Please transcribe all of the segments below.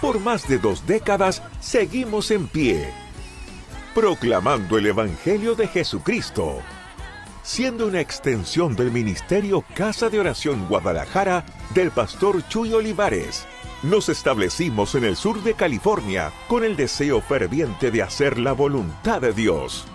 Por más de 2 décadas seguimos en pie, proclamando el Evangelio de Jesucristo, siendo una extensión del ministerio Casa de Oración Guadalajara del pastor Chuy Olivares. Nos establecimos en el sur de California con el deseo ferviente de hacer la voluntad de Dios.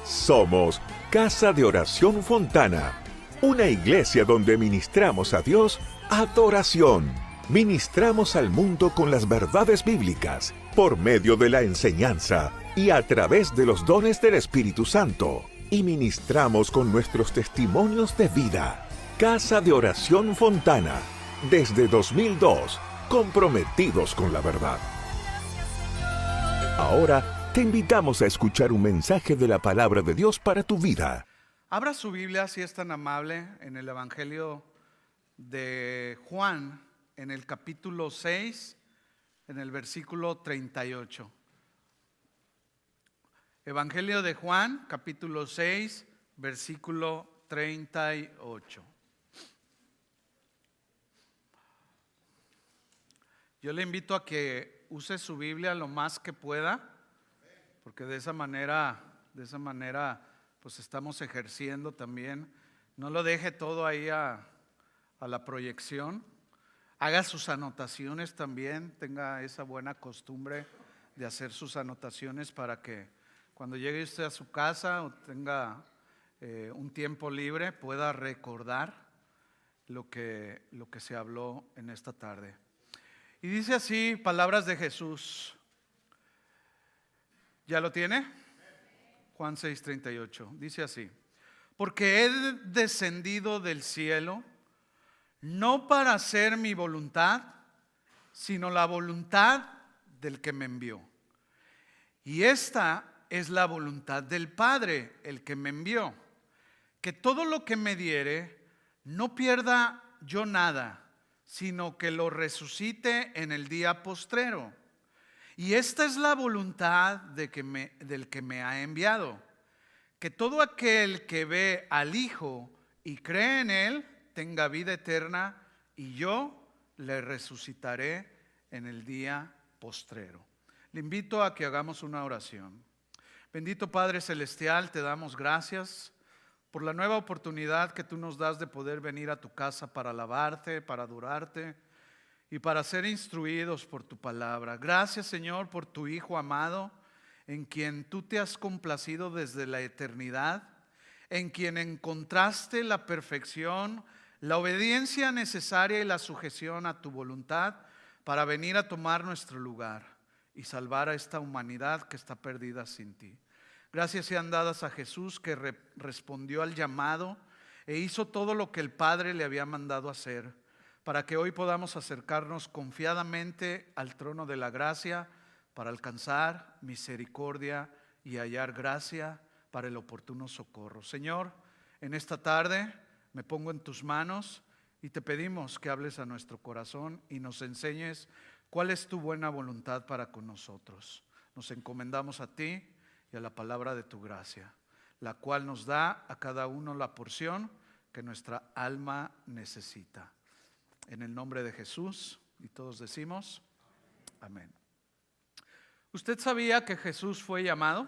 Somos Casa de Oración Fontana, una iglesia donde ministramos a Dios adoración. Ministramos al mundo con las verdades bíblicas, por medio de la enseñanza y a través de los dones del Espíritu Santo. Y ministramos con nuestros testimonios de vida. Casa de Oración Fontana, desde 2002, comprometidos con la verdad. Ahora te invitamos a escuchar un mensaje de la palabra de Dios para tu vida. Abra su Biblia, si es tan amable, en el Evangelio de Juan, en el capítulo 6, en el versículo 38. Evangelio de Juan, capítulo 6, versículo 38. Yo le invito a que use su Biblia lo más que pueda, porque de esa manera, pues estamos ejerciendo también. No lo deje todo ahí a la proyección. Haga sus anotaciones también, tenga esa buena costumbre de hacer sus anotaciones para que cuando llegue usted a su casa o tenga un tiempo libre pueda recordar lo que se habló en esta tarde. Y dice así, palabras de Jesús. ¿Ya lo tiene? Juan 6:38, dice así: porque he descendido del cielo no para hacer mi voluntad, sino la voluntad del que me envió. Y esta es la voluntad del Padre, el que me envió, que todo lo que me diere, no pierda yo nada, sino que lo resucite en el día postrero. Y esta es la voluntad del que me ha enviado, que todo aquel que ve al Hijo y cree en Él, tenga vida eterna, y yo le resucitaré en el día postrero. Le invito a que hagamos una oración. Bendito Padre Celestial, te damos gracias por la nueva oportunidad que tú nos das de poder venir a tu casa para alabarte, para adorarte y para ser instruidos por tu palabra. Gracias, Señor, por tu Hijo amado, en quien tú te has complacido desde la eternidad, en quien encontraste la perfección, la obediencia necesaria y la sujeción a tu voluntad para venir a tomar nuestro lugar y salvar a esta humanidad que está perdida sin ti. Gracias sean dadas a Jesús, que respondió al llamado e hizo todo lo que el Padre le había mandado hacer, para que hoy podamos acercarnos confiadamente al trono de la gracia para alcanzar misericordia y hallar gracia para el oportuno socorro. Señor, en esta tarde me pongo en tus manos y te pedimos que hables a nuestro corazón y nos enseñes cuál es tu buena voluntad para con nosotros. Nos encomendamos a ti y a la palabra de tu gracia, la cual nos da a cada uno la porción que nuestra alma necesita. En el nombre de Jesús, y todos decimos amén. ¿Usted sabía que Jesús fue llamado?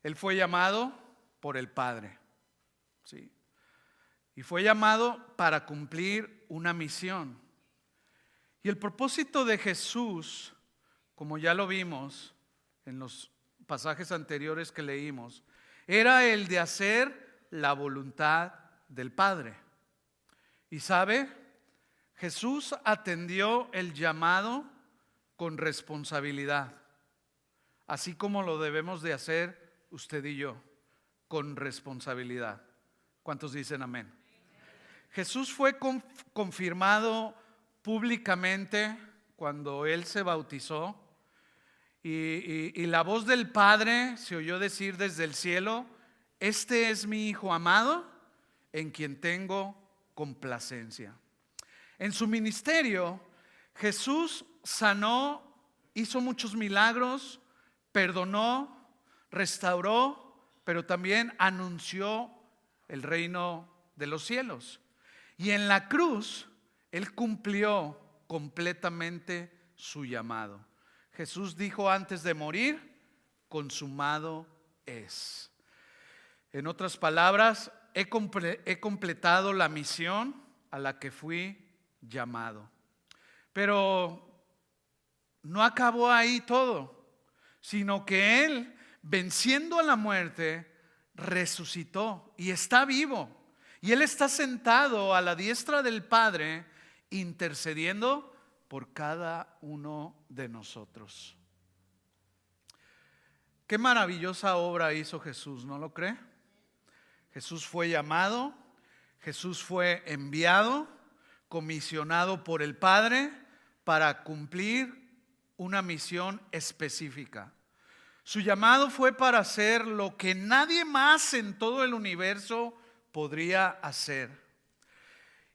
Él fue llamado por el Padre, ¿sí? Y fue llamado para cumplir una misión. Y el propósito de Jesús, como ya lo vimos en los pasajes anteriores que leímos, era el de hacer la voluntad del Padre. Y sabe, Jesús atendió el llamado con responsabilidad, así como lo debemos de hacer usted y yo, con responsabilidad. ¿Cuántos dicen amén? Jesús fue confirmado públicamente cuando Él se bautizó y la voz del Padre se oyó decir desde el cielo: este es mi Hijo amado, en quien tengo complacencia. En su ministerio, Jesús sanó, hizo muchos milagros, perdonó, restauró, pero también anunció el reino de los cielos. Y en la cruz, Él cumplió completamente su llamado. Jesús dijo antes de morir: consumado es. En otras palabras, he completado la misión a la que fui llamado. Pero no acabó ahí todo, sino que Él, venciendo a la muerte, resucitó y está vivo. Y Él está sentado a la diestra del Padre, intercediendo por cada uno de nosotros. Qué maravillosa obra hizo Jesús, ¿no lo cree? Jesús fue llamado, Jesús fue enviado, comisionado por el Padre para cumplir una misión específica. Su llamado fue para hacer lo que nadie más en todo el universo podría hacer.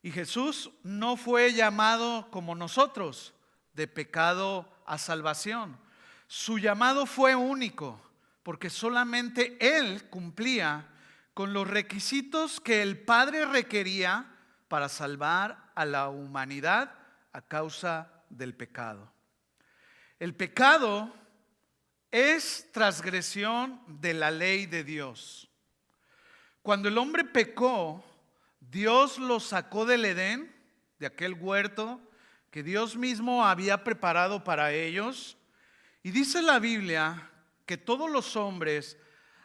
Y Jesús no fue llamado como nosotros, de pecado a salvación. Su llamado fue único, porque solamente Él cumplía con los requisitos que el Padre requería para salvar a la humanidad a causa del pecado. El pecado es transgresión de la ley de Dios. Cuando el hombre pecó, Dios lo sacó del Edén, de aquel huerto que Dios mismo había preparado para ellos. Y dice la Biblia que todos los hombres,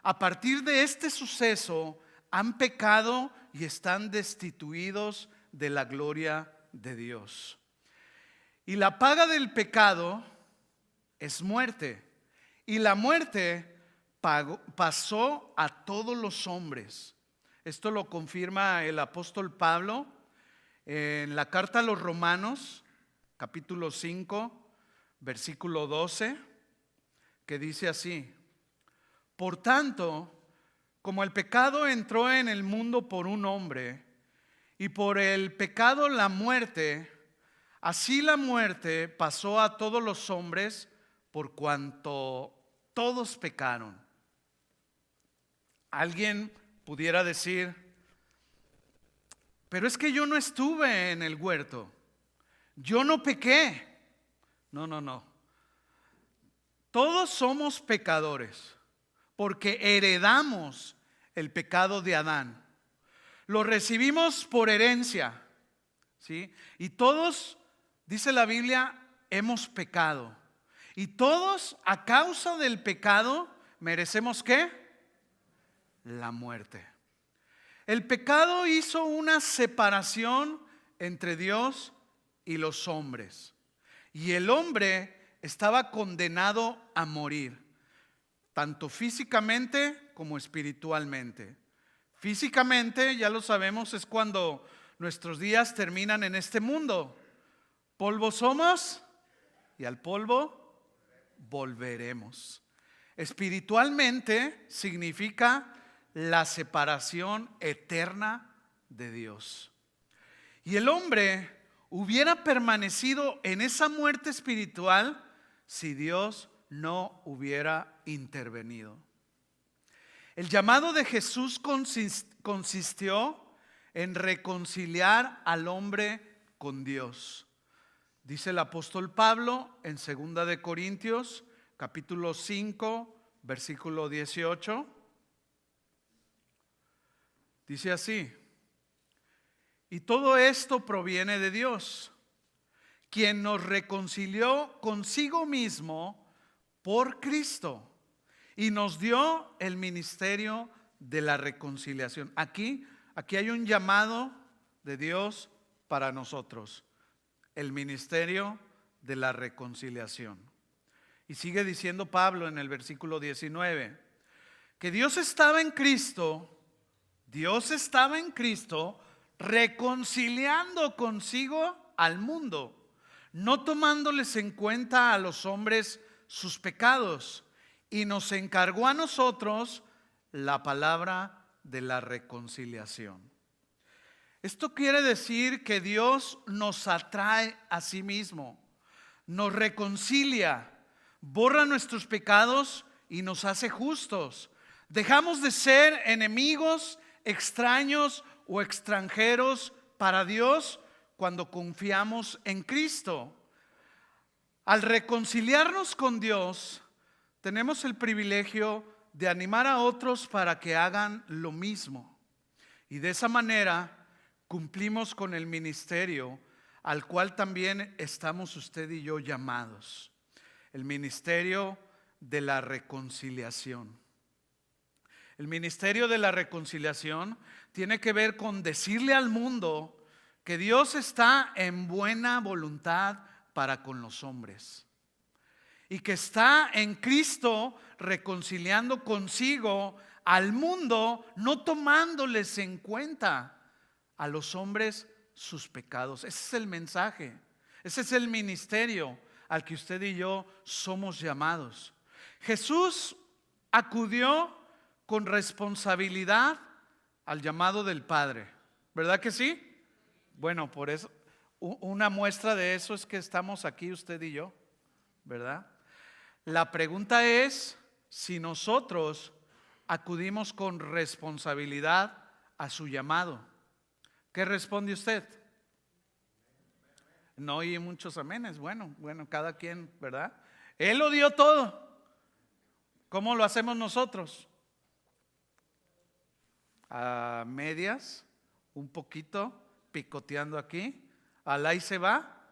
a partir de este suceso, han pecado y están destituidos de la gloria de Dios. Y la paga del pecado es muerte. Y la muerte pasó a todos los hombres. Esto lo confirma el apóstol Pablo en la carta a los Romanos, capítulo 5, versículo 12, que dice así: por tanto, como el pecado entró en el mundo por un hombre, y por el pecado la muerte, así la muerte pasó a todos los hombres por cuanto todos pecaron. Alguien pudiera decir: pero es que yo no estuve en el huerto, yo no pequé. No. Todos somos pecadores, porque heredamos el pecado de Adán. Lo recibimos por herencia, ¿sí? Y todos, dice la Biblia, hemos pecado. Y todos, a causa del pecado, merecemos ¿qué? La muerte. El pecado hizo una separación entre Dios y los hombres. Y el hombre estaba condenado a morir, tanto físicamente como espiritualmente. Físicamente, ya lo sabemos, es cuando nuestros días terminan en este mundo. Polvo somos y al polvo volveremos. Espiritualmente significa la separación eterna de Dios. Y el hombre hubiera permanecido en esa muerte espiritual si Dios no hubiera intervenido. El llamado de Jesús consistió en reconciliar al hombre con Dios. Dice el apóstol Pablo en 2 de Corintios, capítulo 5, versículo 18. Dice así: y todo esto proviene de Dios, quien nos reconcilió consigo mismo por Cristo y nos dio el ministerio de la reconciliación. Aquí hay un llamado de Dios para nosotros: el ministerio de la reconciliación. Y sigue diciendo Pablo en el versículo 19 que Dios estaba en Cristo reconciliando consigo al mundo, no tomándoles en cuenta a los hombres sus pecados, y nos encargó a nosotros la palabra de la reconciliación. Esto quiere decir que Dios nos atrae a sí mismo, nos reconcilia, borra nuestros pecados y nos hace justos. Dejamos de ser enemigos, extraños o extranjeros para Dios cuando confiamos en Cristo. Al reconciliarnos con Dios, tenemos el privilegio de animar a otros para que hagan lo mismo. Y de esa manera cumplimos con el ministerio al cual también estamos usted y yo llamados. El ministerio de la reconciliación. El ministerio de la reconciliación tiene que ver con decirle al mundo que Dios está en buena voluntad para con los hombres y que está en Cristo reconciliando consigo al mundo, no tomándoles en cuenta a los hombres sus pecados. Ese es el mensaje, ese es el ministerio al que usted y yo somos llamados. Jesús acudió con responsabilidad al llamado del Padre, ¿verdad que sí? Bueno, por eso, una muestra de eso es que estamos aquí usted y yo, ¿verdad? La pregunta es si nosotros acudimos con responsabilidad a su llamado. ¿Qué responde usted? No oí muchos amenes. Bueno, cada quien, ¿verdad? Él lo dio todo. ¿Cómo lo hacemos nosotros? A medias, un poquito, picoteando aquí, al ahí se va,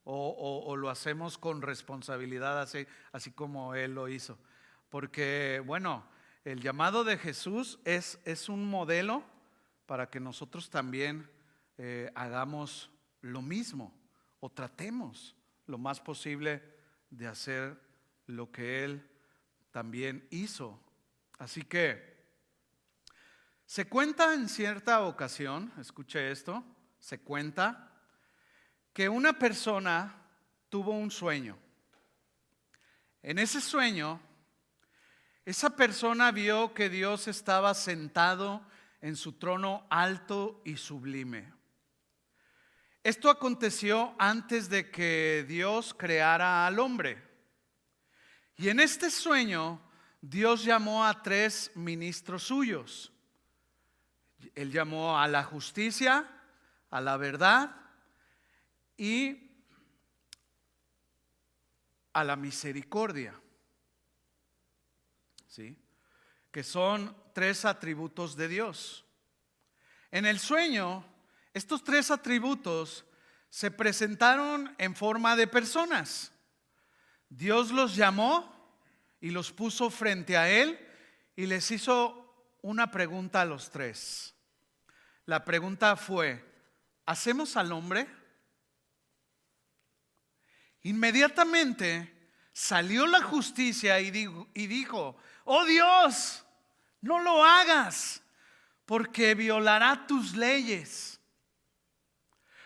o lo hacemos con responsabilidad, así como Él lo hizo. Porque, bueno, el llamado de Jesús es un modelo para que nosotros también hagamos lo mismo, o tratemos lo más posible de hacer lo que Él también hizo. Así que se cuenta en cierta ocasión, escuche esto, se cuenta que una persona tuvo un sueño. En ese sueño, esa persona vio que Dios estaba sentado en su trono alto y sublime. Esto aconteció antes de que Dios creara al hombre. Y en este sueño, Dios llamó a 3 ministros suyos. Él llamó a la justicia, a la verdad y a la misericordia. ¿Sí? Que son 3 atributos de Dios. En el sueño, estos 3 atributos se presentaron en forma de personas. Dios los llamó y los puso frente a Él y les hizo una pregunta a los 3. La pregunta fue: ¿hacemos al hombre? Inmediatamente salió la justicia y dijo: oh Dios, no lo hagas, porque violará tus leyes.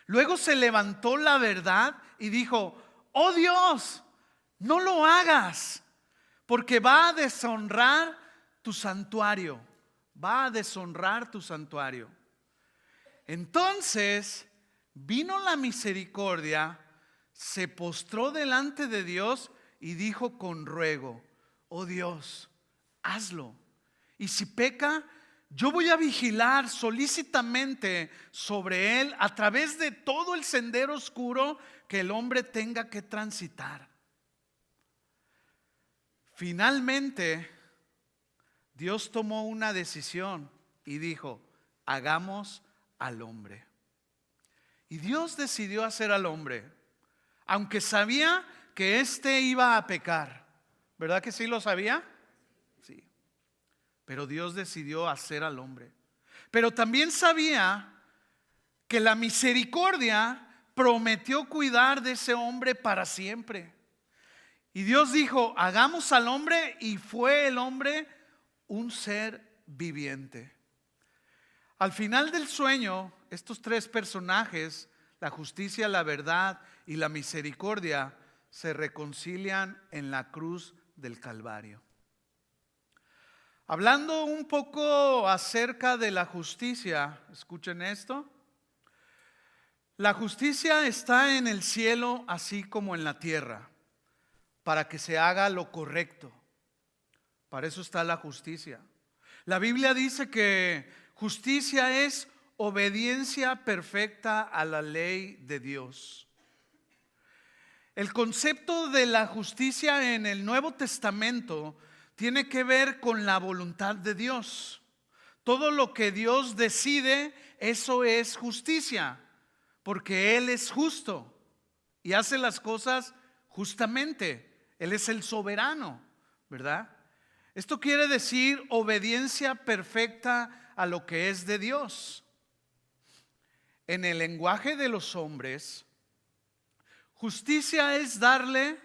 Luego se levantó la verdad y dijo: oh Dios, no lo hagas, porque va a deshonrar tu santuario. Va a deshonrar tu santuario. Entonces vino la misericordia, se postró delante de Dios y dijo con ruego: oh Dios, hazlo. Y si peca, yo voy a vigilar solícitamente sobre él a través de todo el sendero oscuro que el hombre tenga que transitar. Finalmente, Dios tomó una decisión y dijo: hagamos al hombre. Y Dios decidió hacer al hombre, aunque sabía que éste iba a pecar. ¿Verdad que sí lo sabía? Sí. Pero Dios decidió hacer al hombre. Pero también sabía que la misericordia prometió cuidar de ese hombre para siempre. Y Dios dijo: hagamos al hombre, y fue el hombre un ser viviente. Al final del sueño, estos 3 personajes, la justicia, la verdad y la misericordia, se reconcilian en la cruz del Calvario. Hablando un poco acerca de la justicia, escuchen esto. La justicia está en el cielo así como en la tierra, para que se haga lo correcto. Para eso está la justicia. La Biblia dice que justicia es obediencia perfecta a la ley de Dios. El concepto de la justicia en el Nuevo Testamento tiene que ver con la voluntad de Dios. Todo lo que Dios decide, eso es justicia, porque Él es justo y hace las cosas justamente. Él es el soberano, ¿verdad? Esto quiere decir obediencia perfecta a lo que es de Dios. En el lenguaje de los hombres, justicia es darle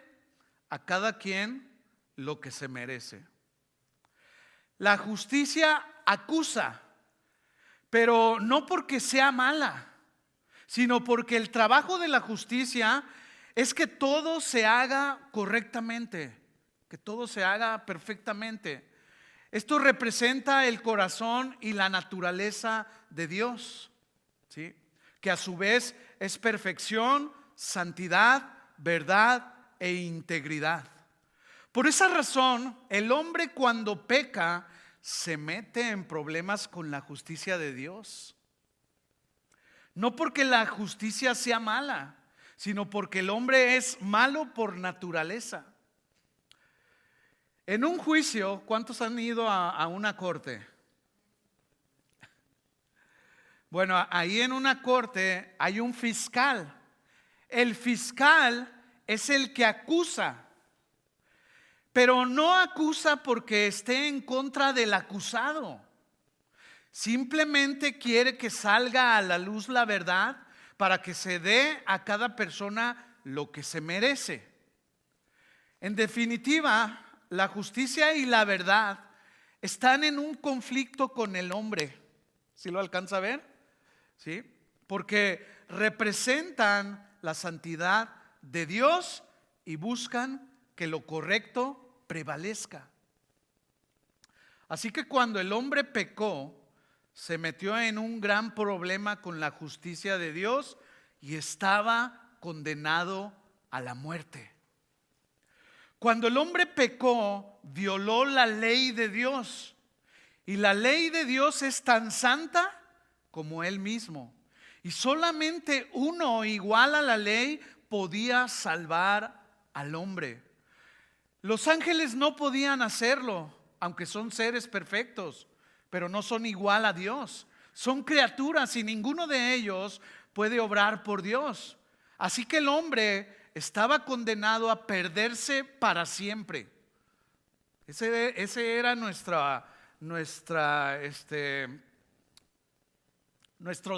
a cada quien lo que se merece. La justicia acusa, pero no porque sea mala, sino porque el trabajo de la justicia es que todo se haga correctamente, que todo se haga perfectamente. Esto representa el corazón y la naturaleza de Dios, ¿sí? Que a su vez es perfección, santidad, verdad e integridad. Por esa razón, el hombre cuando peca se mete en problemas con la justicia de Dios. No porque la justicia sea mala, sino porque el hombre es malo por naturaleza. En un juicio, ¿cuántos han ido a una corte? Bueno, ahí en una corte hay un fiscal. El fiscal es el que acusa, pero no acusa porque esté en contra del acusado. Simplemente quiere que salga a la luz la verdad para que se dé a cada persona lo que se merece. En definitiva, la justicia y la verdad están en un conflicto con el hombre. ¿Sí lo alcanza a ver? ¿Sí? Porque representan la santidad de Dios y buscan que lo correcto prevalezca. Así que cuando el hombre pecó, se metió en un gran problema con la justicia de Dios y estaba condenado a la muerte. Cuando el hombre pecó, violó la ley de Dios. Y la ley de Dios es tan santa como Él mismo. Y solamente uno igual a la ley podía salvar al hombre. Los ángeles no podían hacerlo, aunque son seres perfectos, pero no son igual a Dios. Son criaturas y ninguno de ellos puede obrar por Dios. Así que el hombre estaba condenado a perderse para siempre. Ese era nuestro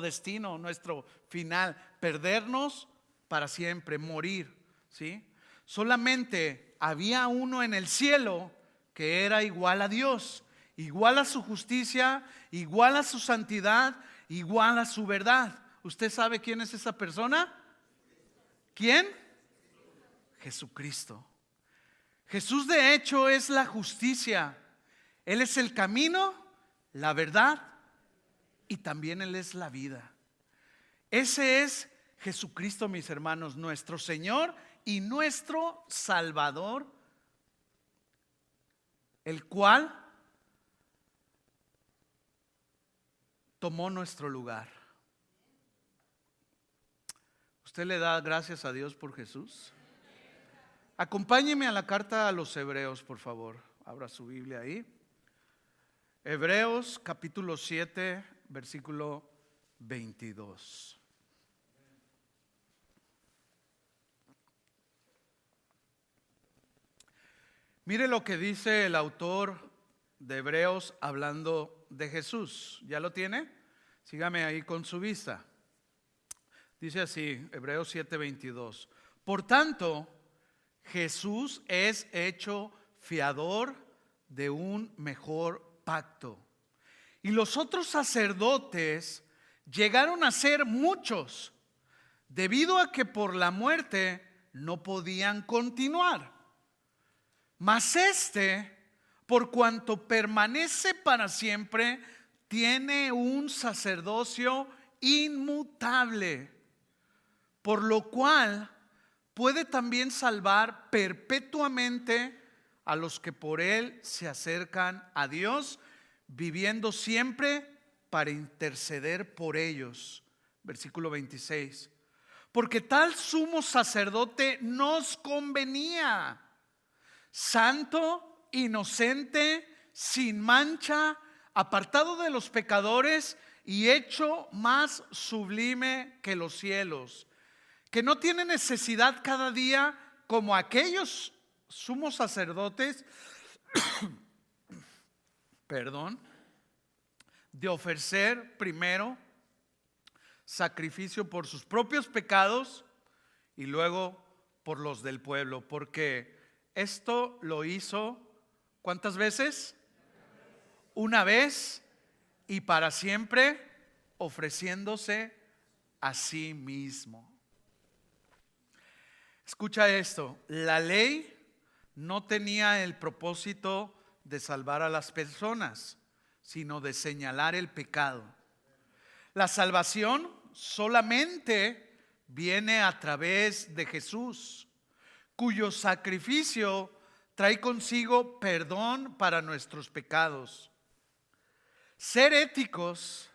destino, nuestro final, perdernos para siempre, morir, ¿sí? Solamente había uno en el cielo que era igual a Dios, igual a su justicia, igual a su santidad, igual a su verdad. ¿Usted sabe quién es esa persona? ¿Quién? Jesucristo. Jesús de hecho es la justicia. Él es el camino, la verdad y también Él es la vida. Ese es Jesucristo, mis hermanos, nuestro Señor y nuestro Salvador, el cual tomó nuestro lugar. ¿Usted le da gracias a Dios por Jesús? Acompáñeme a la carta a los Hebreos, por favor. Abra su Biblia ahí. Hebreos capítulo 7, versículo 22. Mire lo que dice el autor de Hebreos hablando de Jesús. ¿Ya lo tiene? Sígame ahí con su vista. Dice así, Hebreos 7:22. Por tanto, Jesús es hecho fiador de un mejor pacto. Y los otros sacerdotes llegaron a ser muchos, debido a que por la muerte no podían continuar. Mas por cuanto permanece para siempre, tiene un sacerdocio inmutable, por lo cual puede también salvar perpetuamente a los que por él se acercan a Dios, viviendo siempre para interceder por ellos. Versículo 26. Porque tal sumo sacerdote nos convenía, santo, inocente, sin mancha, apartado de los pecadores y hecho más sublime que los cielos, que no tiene necesidad cada día como aquellos sumos sacerdotes, de ofrecer primero sacrificio por sus propios pecados y luego por los del pueblo, porque esto lo hizo ¿cuántas veces? Una vez y para siempre, ofreciéndose a sí mismo. Escucha esto, la ley no tenía el propósito de salvar a las personas, sino de señalar el pecado. La salvación solamente viene a través de Jesús, cuyo sacrificio trae consigo perdón para nuestros pecados. Ser éticos,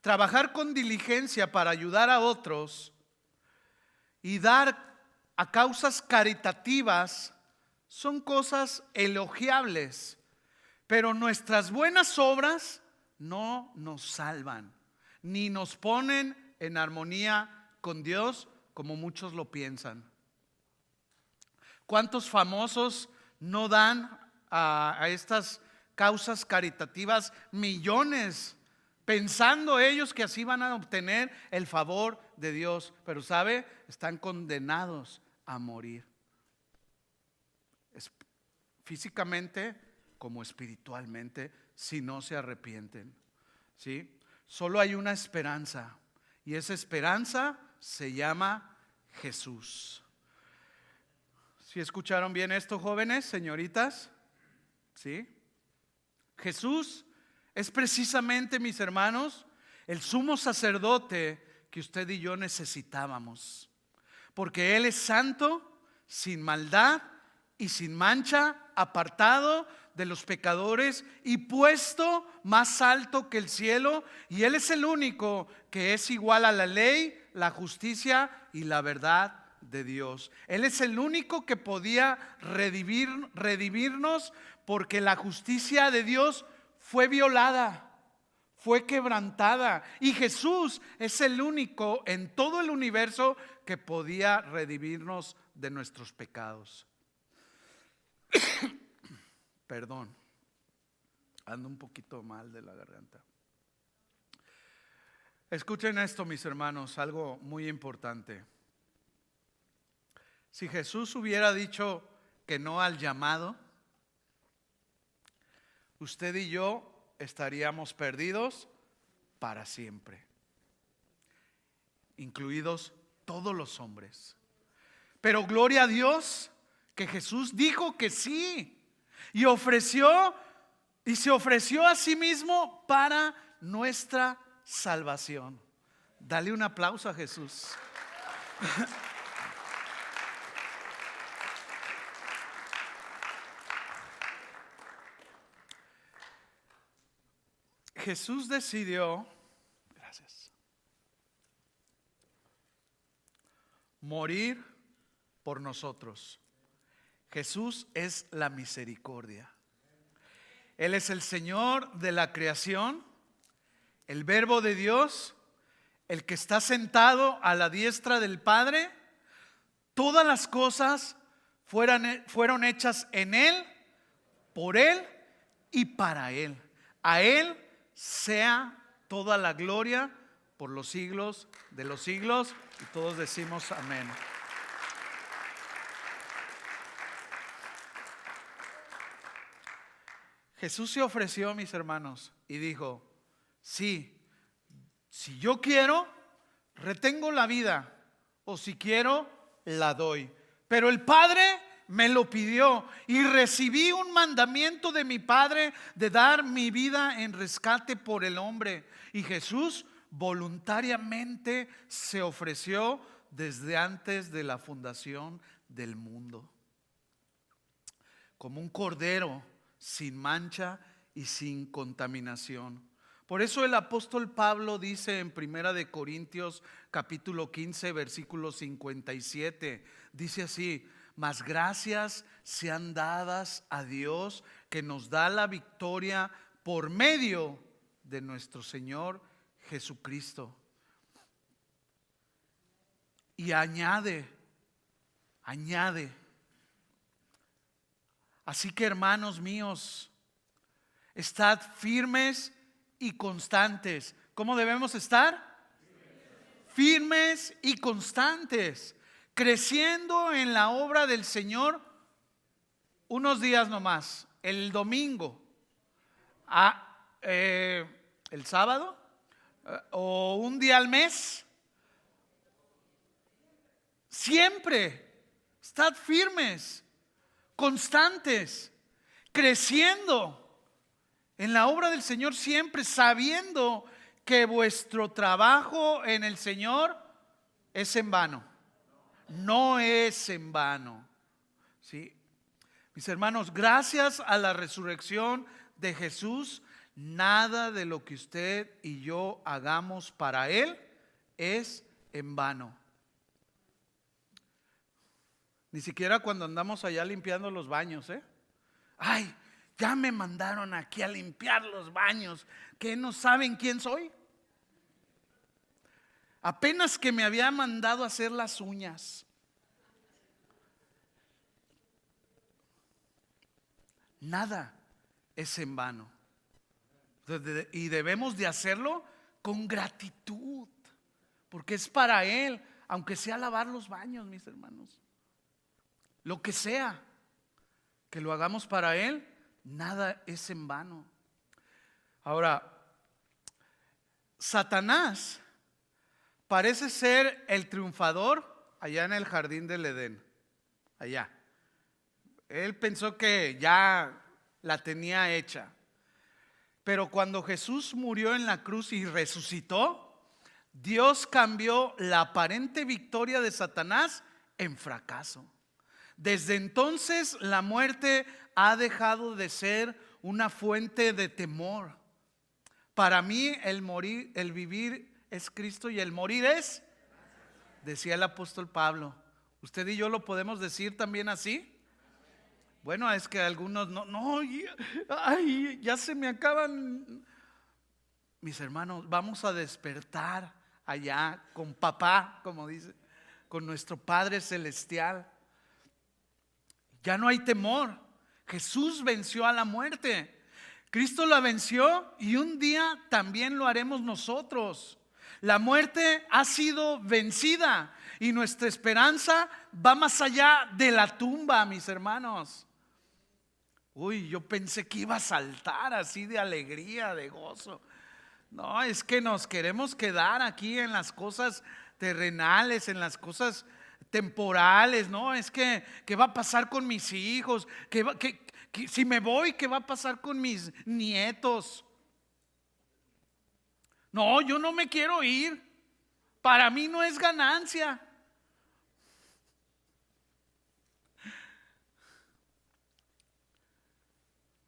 trabajar con diligencia para ayudar a otros y dar a causas caritativas son cosas elogiables, pero nuestras buenas obras no nos salvan, ni nos ponen en armonía con Dios como muchos lo piensan. ¿Cuántos famosos no dan a estas causas caritativas millones, pensando ellos que así van a obtener el favor de Dios? Pero ¿sabe? Están condenados a morir, físicamente como espiritualmente, si no se arrepienten. ¿Sí? Solo hay una esperanza, y esa esperanza se llama Jesús. ¿Sí escucharon bien esto, jóvenes, señoritas? ¿Sí? Jesús es precisamente, mis hermanos, el sumo sacerdote que usted y yo necesitábamos, porque Él es santo, sin maldad y sin mancha, apartado de los pecadores y puesto más alto que el cielo, y Él es el único que es igual a la ley, la justicia y la verdad de Dios. Él es el único que podía redimirnos, porque la justicia de Dios fue violada, fue quebrantada, y Jesús es el único en todo el universo que podía redimirnos de nuestros pecados. Perdón, ando un poquito mal de la garganta. Escuchen esto, mis hermanos, algo muy importante. Si Jesús hubiera dicho que no al llamado, usted y yo estaríamos perdidos para siempre, incluidos todos los hombres. Pero gloria a Dios que Jesús dijo que sí, y se ofreció a sí mismo para nuestra salvación. Dale un aplauso a Jesús. Jesús decidió, gracias, morir por nosotros. Jesús es la misericordia. Él es el Señor de la creación, el Verbo de Dios, el que está sentado a la diestra del Padre. Todas las cosas fueron hechas en Él, por Él y para Él. A Él sea toda la gloria por los siglos de los siglos, y todos decimos amén. Jesús se ofreció, mis hermanos, y dijo: sí, si yo quiero, retengo la vida, o si quiero, la doy. Pero el Padre me lo pidió, y recibí un mandamiento de mi Padre de dar mi vida en rescate por el hombre. Y Jesús voluntariamente se ofreció desde antes de la fundación del mundo, como un cordero sin mancha y sin contaminación. Por eso el apóstol Pablo dice en Primera de Corintios capítulo 15 versículo 57, dice así: mas gracias sean dadas a Dios que nos da la victoria por medio de nuestro Señor Jesucristo. Y añade, así que hermanos míos, estad firmes y constantes. ¿Cómo debemos estar? Firmes y constantes, creciendo en la obra del Señor unos días nomás. El domingo, el sábado, o un día al mes. Siempre estad firmes, constantes, creciendo en la obra del Señor, siempre sabiendo que vuestro trabajo en el Señor es en vano. No es en vano. ¿Sí? Mis hermanos, gracias a la resurrección de Jesús, nada de lo que usted y yo hagamos para Él es en vano. Ni siquiera cuando andamos allá limpiando los baños, Ay, ya me mandaron aquí a limpiar los baños. ¿Qué no saben quién soy? Apenas que me había mandado a hacer las uñas. Nada es en vano. Y debemos de hacerlo con gratitud, porque es para Él, aunque sea lavar los baños, mis hermanos. Lo que sea, que lo hagamos para Él, nada es en vano. Ahora, Satanás parece ser el triunfador allá en el jardín del Edén. Allá. Él pensó que ya la tenía hecha. Pero cuando Jesús murió en la cruz y resucitó, Dios cambió la aparente victoria de Satanás en fracaso. Desde entonces la muerte ha dejado de ser una fuente de temor. Para mí el vivir es Cristo y el morir es, decía el apóstol Pablo. ¿Usted y yo lo podemos decir también así? Bueno, es que algunos ya se me acaban. Mis hermanos, vamos a despertar allá con papá, como dice, con nuestro Padre Celestial. Ya no hay temor. Jesús venció a la muerte. Cristo la venció y un día también lo haremos nosotros. La muerte ha sido vencida y nuestra esperanza va más allá de la tumba, mis hermanos. Uy, yo pensé que iba a saltar así de alegría, de gozo. No, es que nos queremos quedar aquí en las cosas terrenales, en las cosas temporales. No, es que ¿qué va a pasar con mis hijos? Si me voy, ¿qué va a pasar con mis nietos? No, yo no me quiero ir. Para mí no es ganancia.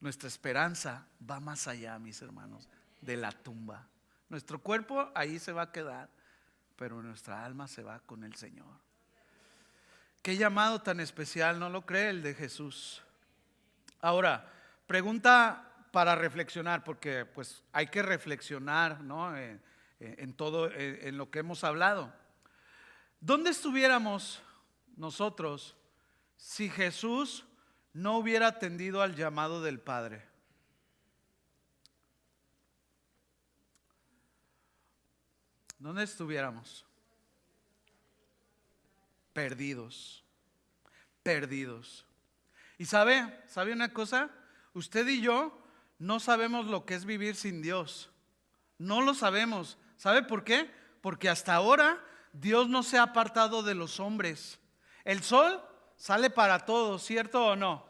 Nuestra esperanza va más allá, mis hermanos, de la tumba. Nuestro cuerpo ahí se va a quedar, pero nuestra alma se va con el Señor. Qué llamado tan especial, ¿no lo cree? El de Jesús. Ahora, pregunta para reflexionar, porque pues hay que reflexionar, ¿no? En todo, en lo que hemos hablado. ¿Dónde estuviéramos nosotros si Jesús no hubiera atendido al llamado del Padre? ¿Dónde estuviéramos? Perdidos. Y sabe una cosa, usted y yo no sabemos lo que es vivir sin Dios. No lo sabemos. ¿Sabe por qué? Porque hasta ahora Dios no se ha apartado de los hombres. El sol sale para todos, ¿cierto o no?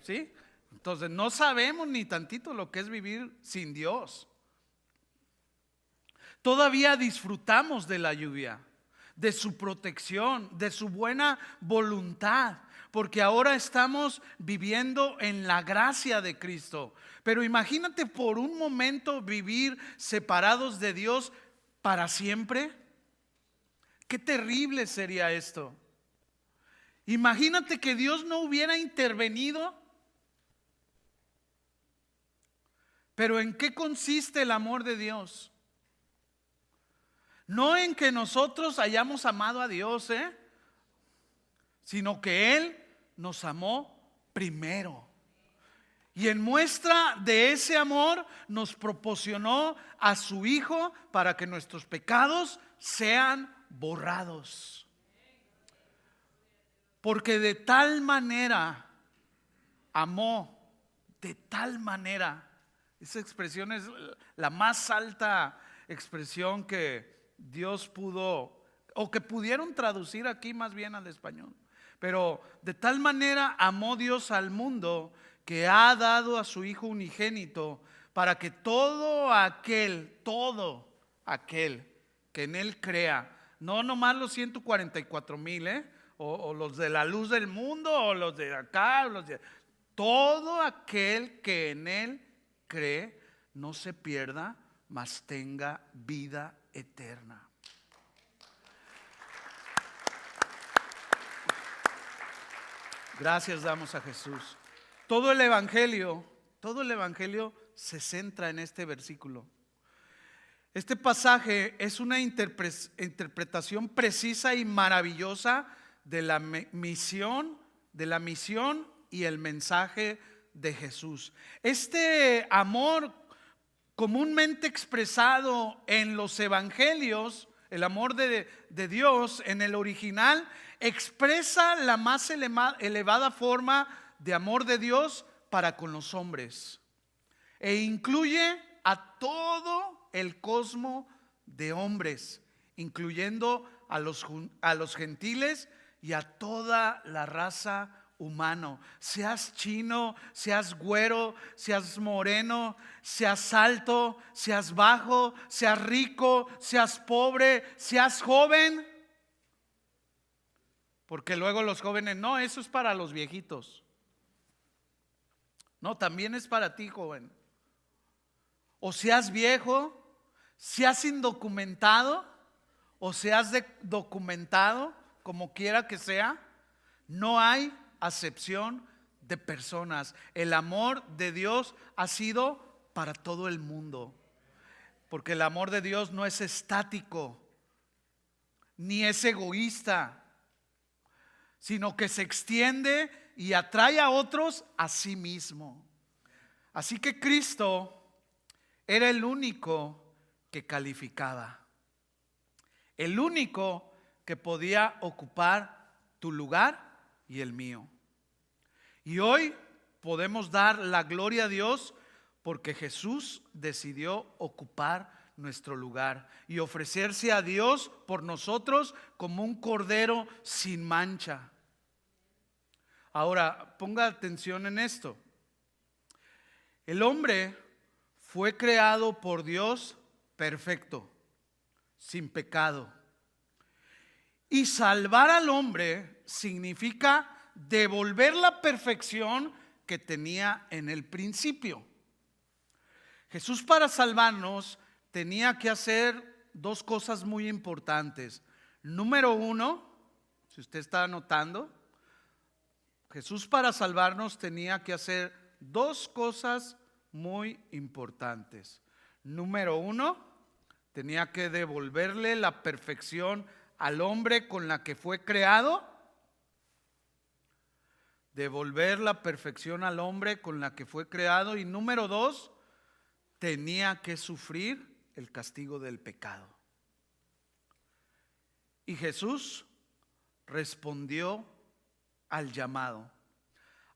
¿Sí? Entonces no sabemos ni tantito lo que es vivir sin Dios. Todavía disfrutamos de la lluvia. de su protección, de su buena voluntad, porque ahora estamos viviendo en la gracia de Cristo. Pero imagínate por un momento vivir separados de Dios para siempre. Qué terrible sería esto. Imagínate que Dios no hubiera intervenido. Pero ¿en qué consiste el amor de Dios? No en que nosotros hayamos amado a Dios, sino que Él nos amó primero. Y en muestra de ese amor nos proporcionó a su Hijo para que nuestros pecados sean borrados. Porque de tal manera amó, de tal manera. Esa expresión es la más alta expresión que Dios pudo, o que pudieron traducir aquí más bien al español. Pero de tal manera amó Dios al mundo que ha dado a su Hijo unigénito para que todo aquel que en Él crea, no nomás los 144,000, o los de la luz del mundo, o los de acá, todo aquel que en Él cree, no se pierda, mas tenga vida eterna. Gracias damos a Jesús. Todo el evangelio se centra en este versículo. Este pasaje es una interpretación precisa y maravillosa de la misión y el mensaje de Jesús. Este amor comúnmente expresado en los evangelios, el amor de Dios en el original, expresa la más elevada forma de amor de Dios para con los hombres e incluye a todo el cosmos de hombres, incluyendo a los gentiles y a toda la raza humana. Seas chino, seas güero, seas moreno, seas alto, seas bajo, seas rico, seas pobre, seas joven. Porque luego los jóvenes, no, eso es para los viejitos. No, también es para ti, joven. O seas viejo, seas indocumentado, o seas documentado, como quiera que sea, no hay acepción de personas. El amor de Dios ha sido para todo el mundo, porque el amor de Dios no es estático, ni es egoísta, sino que se extiende y atrae a otros a sí mismo. Así que Cristo era el único que calificaba, el único que podía ocupar tu lugar y el mío. Y hoy podemos dar la gloria a Dios porque Jesús decidió ocupar nuestro lugar y ofrecerse a Dios por nosotros como un cordero sin mancha. Ahora, ponga atención en esto. El hombre fue creado por Dios perfecto, sin pecado. Y salvar al hombre significa devolver la perfección que tenía en el principio. Jesús, para salvarnos, tenía que hacer dos cosas muy importantes. Número uno, si usted está anotando, Jesús, para salvarnos, tenía que hacer dos cosas muy importantes. Número uno, tenía que devolverle la perfección al hombre con la que fue creado. Devolver la perfección al hombre con la que fue creado. Y número dos, tenía que sufrir el castigo del pecado. Y Jesús respondió al llamado.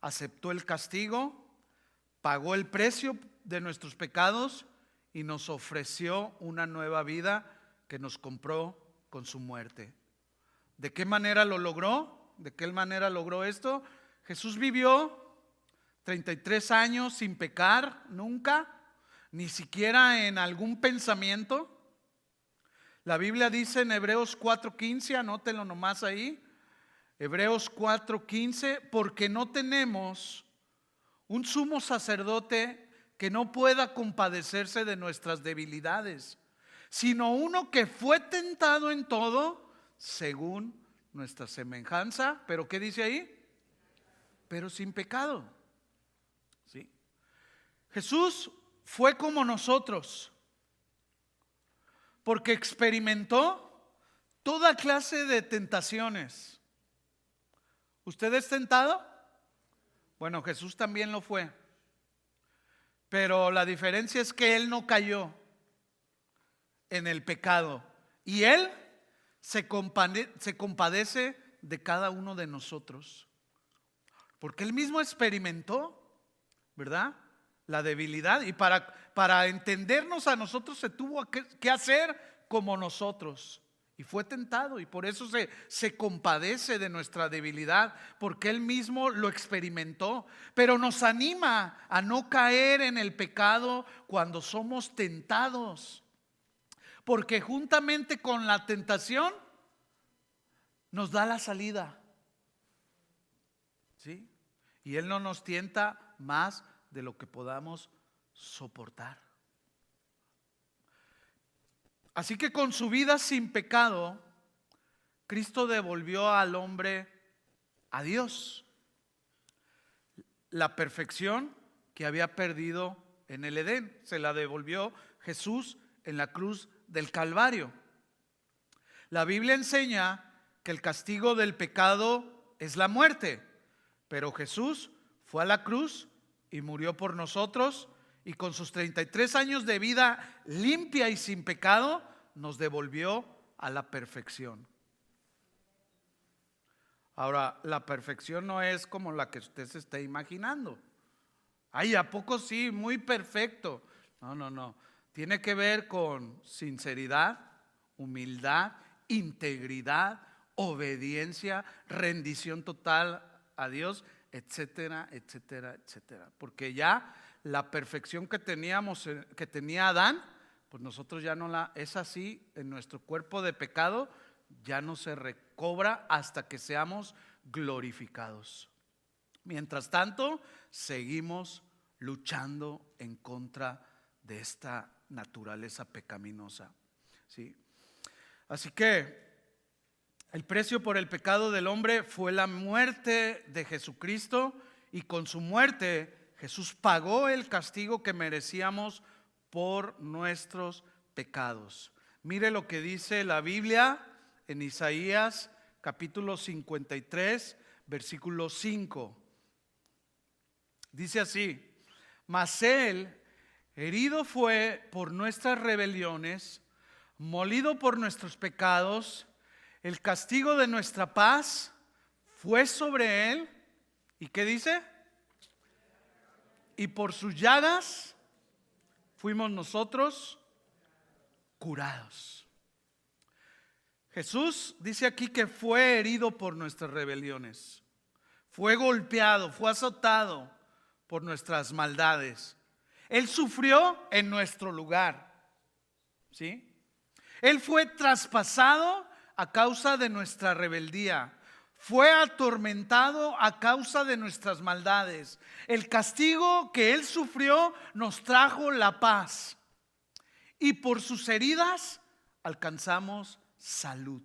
Aceptó el castigo, pagó el precio de nuestros pecados y nos ofreció una nueva vida que nos compró con su muerte. ¿De qué manera lo logró? ¿De qué manera logró esto? Jesús vivió 33 años sin pecar nunca, ni siquiera en algún pensamiento. La Biblia dice en Hebreos 4:15, anótenlo nomás ahí, Hebreos 4:15, porque no tenemos un sumo sacerdote que no pueda compadecerse de nuestras debilidades, sino uno que fue tentado en todo según nuestra semejanza, pero ¿qué dice ahí? Pero sin pecado. ¿Sí? Jesús fue como nosotros, porque experimentó toda clase de tentaciones. ¿Usted es tentado? Bueno, Jesús también lo fue, pero la diferencia es que Él no cayó en el pecado y Él se compadece de cada uno de nosotros, porque Él mismo experimentó, ¿verdad?, la debilidad, y para entendernos a nosotros se tuvo que hacer como nosotros. Y fue tentado, y por eso se compadece de nuestra debilidad, porque Él mismo lo experimentó. Pero nos anima a no caer en el pecado cuando somos tentados, porque juntamente con la tentación nos da la salida. ¿Sí? Y Él no nos tienta más de lo que podamos soportar. Así que con su vida sin pecado, Cristo devolvió al hombre a Dios, la perfección que había perdido en el Edén. Se la devolvió Jesús en la cruz del Calvario. La Biblia enseña que el castigo del pecado es la muerte, pero Jesús fue a la cruz y murió por nosotros, y con sus 33 años de vida limpia y sin pecado nos devolvió a la perfección. Ahora, la perfección no es como la que usted se está imaginando. Ay, ¿a poco sí? Muy perfecto. No. Tiene que ver con sinceridad, humildad, integridad, obediencia, rendición total a Dios, etcétera, etcétera, etcétera. Porque ya la perfección que tenía Adán, pues nosotros ya no la, es así, en nuestro cuerpo de pecado ya no se recobra hasta que seamos glorificados. Mientras tanto, seguimos luchando en contra de esta naturaleza pecaminosa. ¿Sí? Así que el precio por el pecado del hombre fue la muerte de Jesucristo, y con su muerte Jesús pagó el castigo que merecíamos por nuestros pecados. Mire lo que dice la Biblia en Isaías capítulo 53, versículo 5. Dice así: mas Él herido fue por nuestras rebeliones, molido por nuestros pecados, el castigo de nuestra paz fue sobre Él. ¿Y qué dice? Y por sus llagas fuimos nosotros curados. Jesús dice aquí que fue herido por nuestras rebeliones, fue golpeado, fue azotado por nuestras maldades. Él sufrió en nuestro lugar, ¿sí? Él fue traspasado a causa de nuestra rebeldía, fue atormentado a causa de nuestras maldades. El castigo que Él sufrió nos trajo la paz, y por sus heridas alcanzamos salud.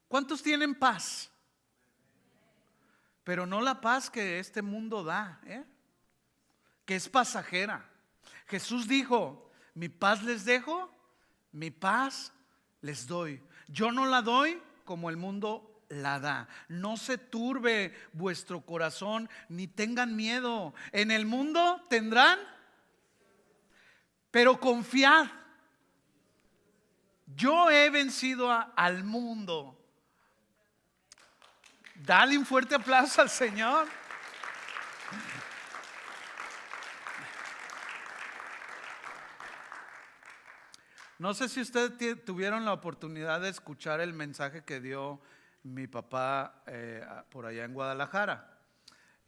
¿Cuántos tienen paz? Pero no la paz que este mundo da, que es pasajera. Jesús dijo: mi paz les dejo, mi paz les doy. Yo no la doy como el mundo la da. No se turbe vuestro corazón, ni tengan miedo. En el mundo tendrán, pero confiad, yo he vencido al mundo. Dale un fuerte aplauso al Señor. No sé si ustedes tuvieron la oportunidad de escuchar el mensaje que dio mi papá por allá en Guadalajara.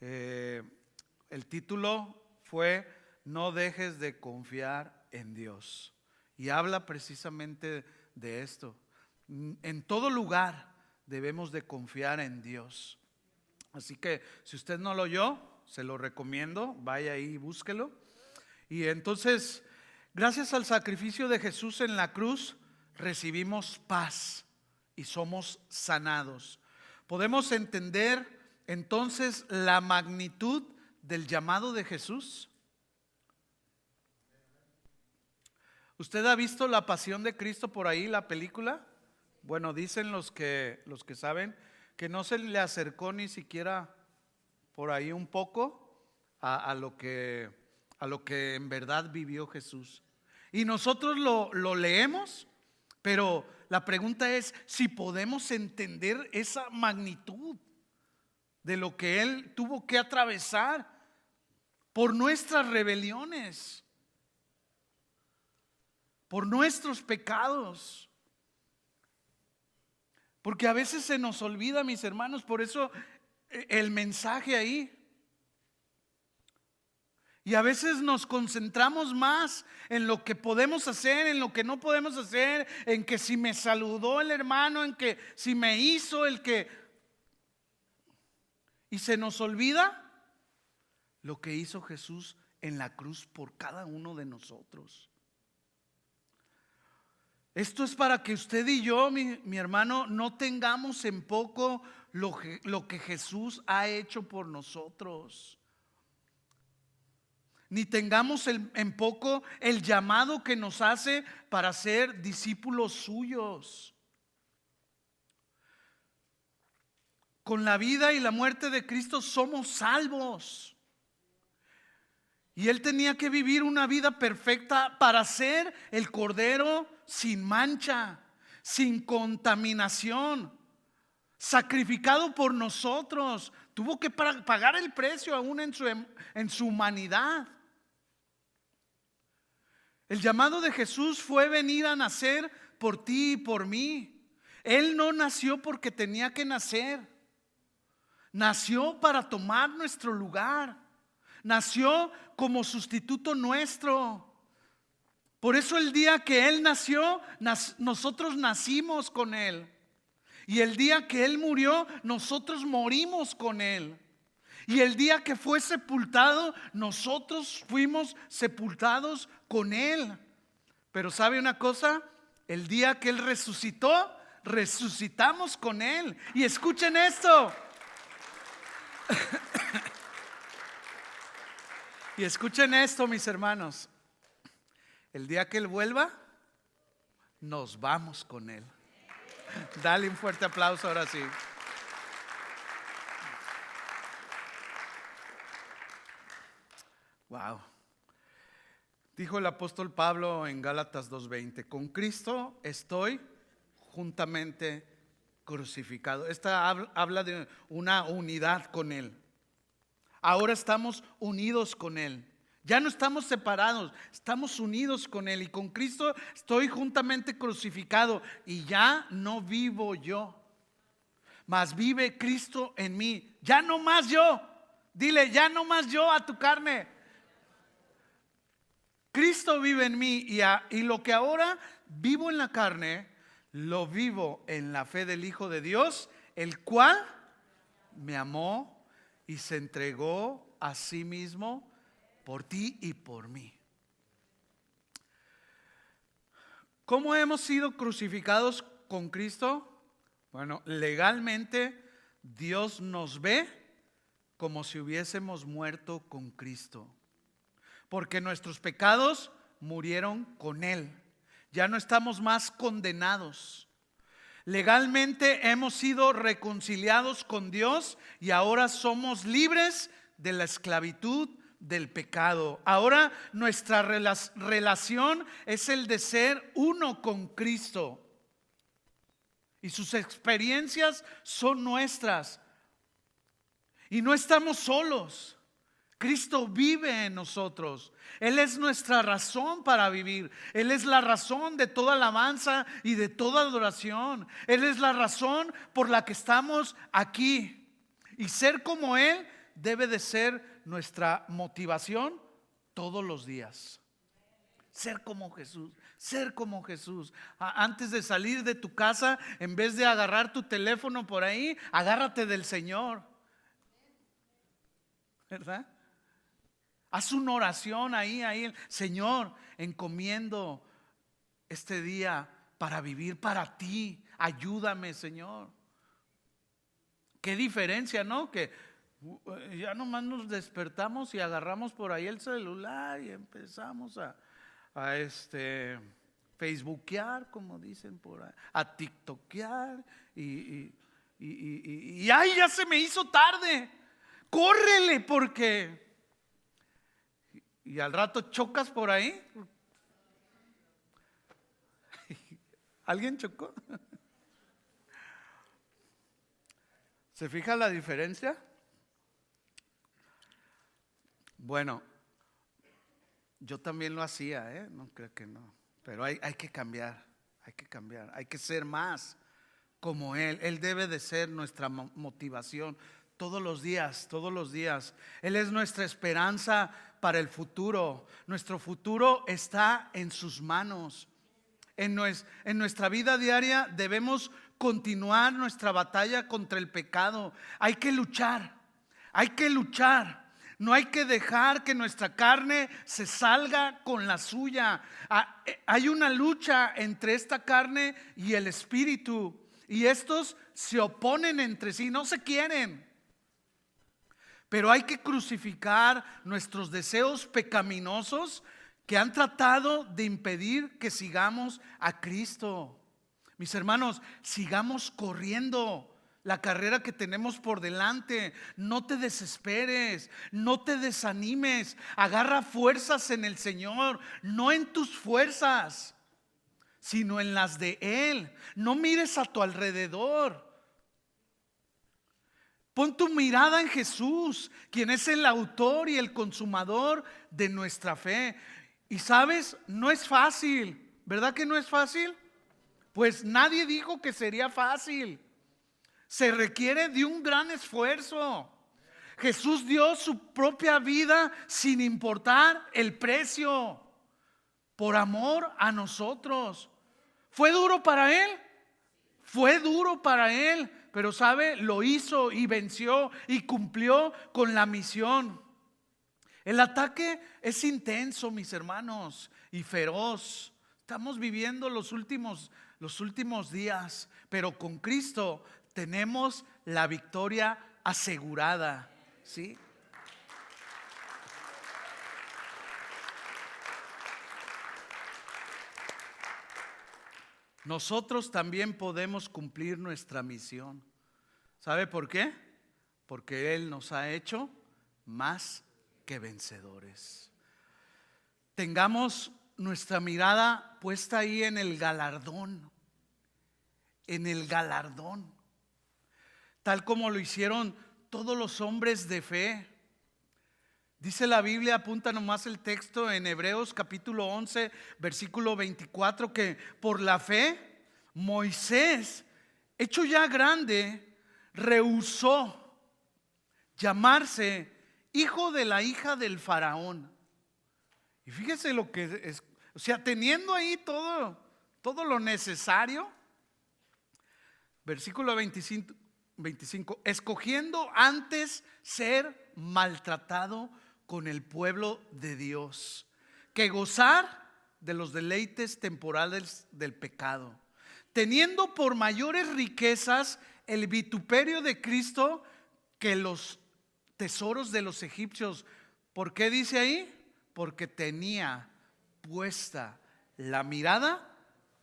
El título fue: no dejes de confiar en Dios. y habla precisamente de esto. En todo lugar debemos de confiar en Dios. Así que si usted no lo oyó, se lo recomiendo, vaya ahí y búsquelo. Y entonces, gracias al sacrificio de Jesús en la cruz, recibimos paz y somos sanados. Podemos entender entonces la magnitud del llamado de Jesús. ¿Usted ha visto La Pasión de Cristo por ahí, la película? Bueno, dicen los que saben que no se le acercó ni siquiera por ahí un poco a lo que en verdad vivió Jesús. Y nosotros lo leemos, pero la pregunta es si podemos entender esa magnitud de lo que Él tuvo que atravesar por nuestras rebeliones, por nuestros pecados. Porque a veces se nos olvida, mis hermanos, por eso el mensaje ahí. Y a veces nos concentramos más en lo que podemos hacer, en lo que no podemos hacer, en que si me saludó el hermano, en que si me hizo el que... Y se nos olvida lo que hizo Jesús en la cruz por cada uno de nosotros. Esto es para que usted y yo, mi hermano, no tengamos en poco lo que Jesús ha hecho por nosotros. Ni tengamos en poco el llamado que nos hace para ser discípulos suyos. Con la vida y la muerte de Cristo somos salvos. Y Él tenía que vivir una vida perfecta para ser el Cordero sin mancha, sin contaminación, sacrificado por nosotros. Tuvo que pagar el precio aún en su humanidad. El llamado de Jesús fue venir a nacer por ti y por mí. Él no nació porque tenía que nacer. Nació para tomar nuestro lugar. Nació como sustituto nuestro. Por eso el día que Él nació, nosotros nacimos con Él. Y el día que Él murió, nosotros morimos con Él. Y el día que fue sepultado, nosotros fuimos sepultados con Él. Pero ¿sabe una cosa? El día que Él resucitó, resucitamos con Él. Y escuchen esto. Y escuchen esto, mis hermanos. El día que Él vuelva, nos vamos con Él. Dale un fuerte aplauso ahora sí. Wow. Dijo el apóstol Pablo en Gálatas 2:20: con Cristo estoy juntamente crucificado. Esta habla de una unidad con Él. Ahora estamos unidos con Él. Ya no estamos separados, estamos unidos con Él. Y con Cristo estoy juntamente crucificado. Y ya no vivo yo, mas vive Cristo en mí. Ya no más yo. Dile, ya no más yo a tu carne. Cristo vive en mí y lo que ahora vivo en la carne, lo vivo en la fe del Hijo de Dios, el cual me amó y se entregó a sí mismo por ti y por mí. ¿Cómo hemos sido crucificados con Cristo? Bueno, legalmente Dios nos ve como si hubiésemos muerto con Cristo. Porque nuestros pecados murieron con Él. Ya no estamos más condenados. Legalmente hemos sido reconciliados con Dios y ahora somos libres de la esclavitud del pecado. Ahora nuestra relación es el de ser uno con Cristo. Y sus experiencias son nuestras. Y no estamos solos. Cristo vive en nosotros. Él es nuestra razón para vivir. Él es la razón de toda alabanza y de toda adoración. Él es la razón por la que estamos aquí. Y ser como Él debe de ser nuestra motivación todos los días. ser como Jesús, ser como Jesús. Antes de salir de tu casa, en vez de agarrar tu teléfono por ahí, agárrate del Señor, ¿verdad? Haz una oración ahí, Señor, encomiendo este día para vivir para ti. Ayúdame, Señor. Qué diferencia, ¿no? Que ya nomás nos despertamos y agarramos por ahí el celular y empezamos a facebookear, como dicen por ahí, a tiktokear y ay, ya se me hizo tarde. Córrele porque y al rato chocas por ahí. ¿Alguien chocó? ¿Se fija la diferencia? Bueno, yo también lo hacía, no creo que no. Pero hay que cambiar, hay que ser más como Él. Él debe de ser nuestra motivación todos los días, todos los días. Él es nuestra esperanza para el futuro. Nuestro futuro está en sus manos. En nuestra vida diaria debemos continuar nuestra batalla contra el pecado. Hay que luchar. No hay que dejar que nuestra carne se salga con la suya. Hay una lucha entre esta carne y el espíritu. Y estos se oponen entre sí, no se quieren. Pero hay que crucificar nuestros deseos pecaminosos que han tratado de impedir que sigamos a Cristo. Mis hermanos, sigamos corriendo la carrera que tenemos por delante. No te desesperes, no te desanimes. Agarra fuerzas en el Señor, no en tus fuerzas, sino en las de Él. No mires a tu alrededor. Pon tu mirada en Jesús, quien es el autor y el consumador de nuestra fe. Y sabes, no es fácil, ¿verdad que no es fácil? Pues nadie dijo que sería fácil. Se requiere de un gran esfuerzo. Jesús dio su propia vida sin importar el precio, por amor a nosotros. ¿Fue duro para Él? Fue duro para Él, pero sabe, lo hizo y venció y cumplió con la misión. El ataque es intenso, mis hermanos, y feroz. Estamos viviendo los últimos días, pero con Cristo tenemos la victoria asegurada, ¿sí? Nosotros también podemos cumplir nuestra misión. ¿Sabe por qué? Porque Él nos ha hecho más que vencedores. Tengamos nuestra mirada puesta ahí en el galardón, tal como lo hicieron todos los hombres de fe. Dice la Biblia, apunta nomás el texto en Hebreos capítulo 11, versículo 24, que por la fe Moisés, hecho ya grande, rehusó llamarse hijo de la hija del faraón. Y fíjese lo que es, o sea, teniendo ahí todo lo necesario. Versículo 25, escogiendo antes ser maltratado con el pueblo de Dios, que gozar de los deleites temporales del pecado, teniendo por mayores riquezas el vituperio de Cristo que los tesoros de los egipcios. ¿Por qué dice ahí? Porque tenía puesta la mirada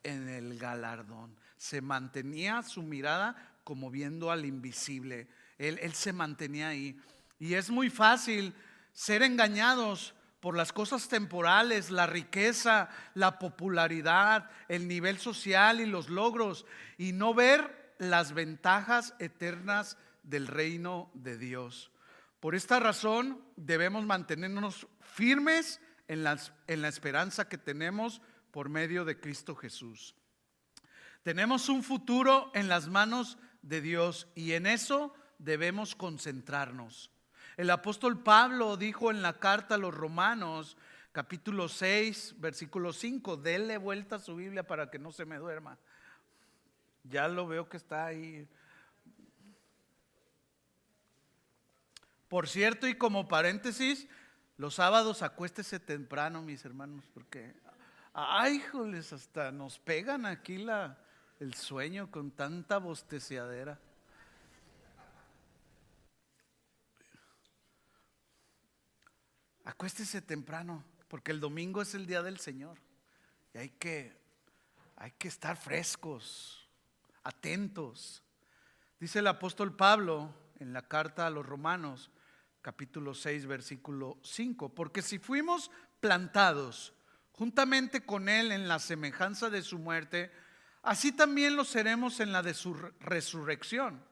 en el galardón. Se mantenía su mirada como viendo al invisible. Él se mantenía ahí. Y es muy fácil ser engañados por las cosas temporales, la riqueza, la popularidad, el nivel social y los logros, y no ver las ventajas eternas del reino de Dios. Por esta razón debemos mantenernos firmes en la esperanza que tenemos por medio de Cristo Jesús. Tenemos un futuro en las manos de Dios y en eso debemos concentrarnos. El apóstol Pablo dijo en la carta a los romanos capítulo 6, versículo 5. Dele vuelta a su Biblia para que no se me duerma. Ya lo veo que está ahí. Por cierto, y como paréntesis, los sábados acuéstese temprano, mis hermanos, porque, ay, joles, hasta nos pegan aquí el sueño con tanta bosteciadera. Acuéstese temprano, porque el domingo es el día del Señor. Y hay que estar frescos, atentos. Dice el apóstol Pablo en la carta a los Romanos, capítulo 6, versículo 5. Porque si fuimos plantados juntamente con Él en la semejanza de su muerte, así también lo seremos en la de su resurrección.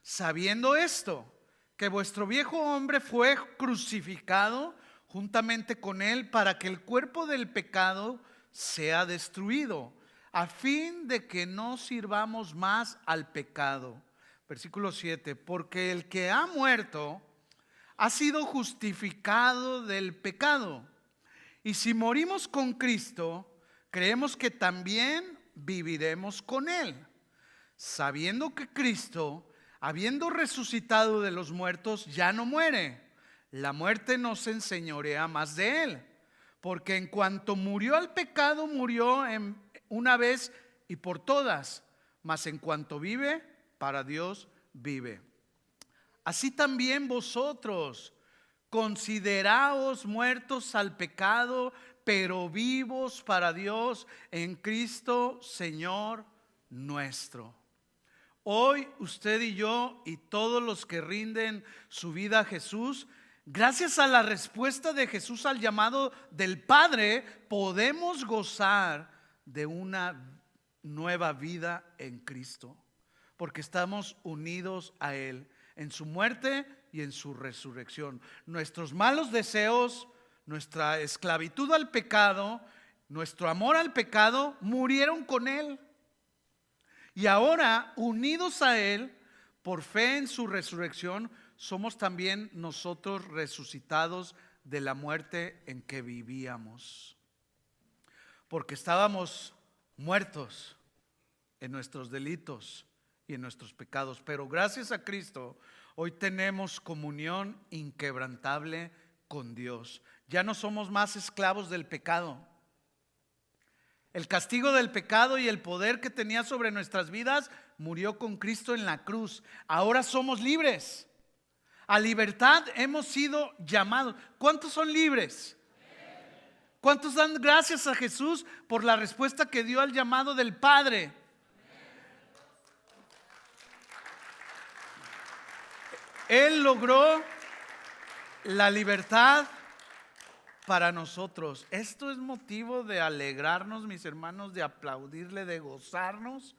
Sabiendo esto, que vuestro viejo hombre fue crucificado juntamente con Él para que el cuerpo del pecado sea destruido, a fin de que no sirvamos más al pecado. Versículo 7, porque el que ha muerto ha sido justificado del pecado. Y si morimos con Cristo, creemos que también viviremos con Él, sabiendo que Cristo, habiendo resucitado de los muertos, ya no muere. La muerte no se enseñorea más de Él, porque en cuanto murió al pecado, murió una vez y por todas, mas en cuanto vive, para Dios vive. Así también vosotros, consideraos muertos al pecado, pero vivos para Dios en Cristo Señor nuestro. Hoy usted y yo y todos los que rinden su vida a Jesús, gracias a la respuesta de Jesús al llamado del Padre, podemos gozar de una nueva vida en Cristo, porque estamos unidos a Él en su muerte y en su resurrección. Nuestros malos deseos, nuestra esclavitud al pecado, nuestro amor al pecado murieron con Él. Y ahora, unidos a Él, por fe en su resurrección, somos también nosotros resucitados de la muerte en que vivíamos. Porque estábamos muertos en nuestros delitos y en nuestros pecados. Pero gracias a Cristo, hoy tenemos comunión inquebrantable con Dios. Ya no somos más esclavos del pecado. El castigo del pecado y el poder que tenía sobre nuestras vidas murió con Cristo en la cruz. Ahora somos libres. A libertad hemos sido llamados. ¿Cuántos son libres? ¿Cuántos dan gracias a Jesús por la respuesta que dio al llamado del Padre? Él logró la libertad para nosotros. Esto es motivo de alegrarnos, mis hermanos, de aplaudirle, de gozarnos,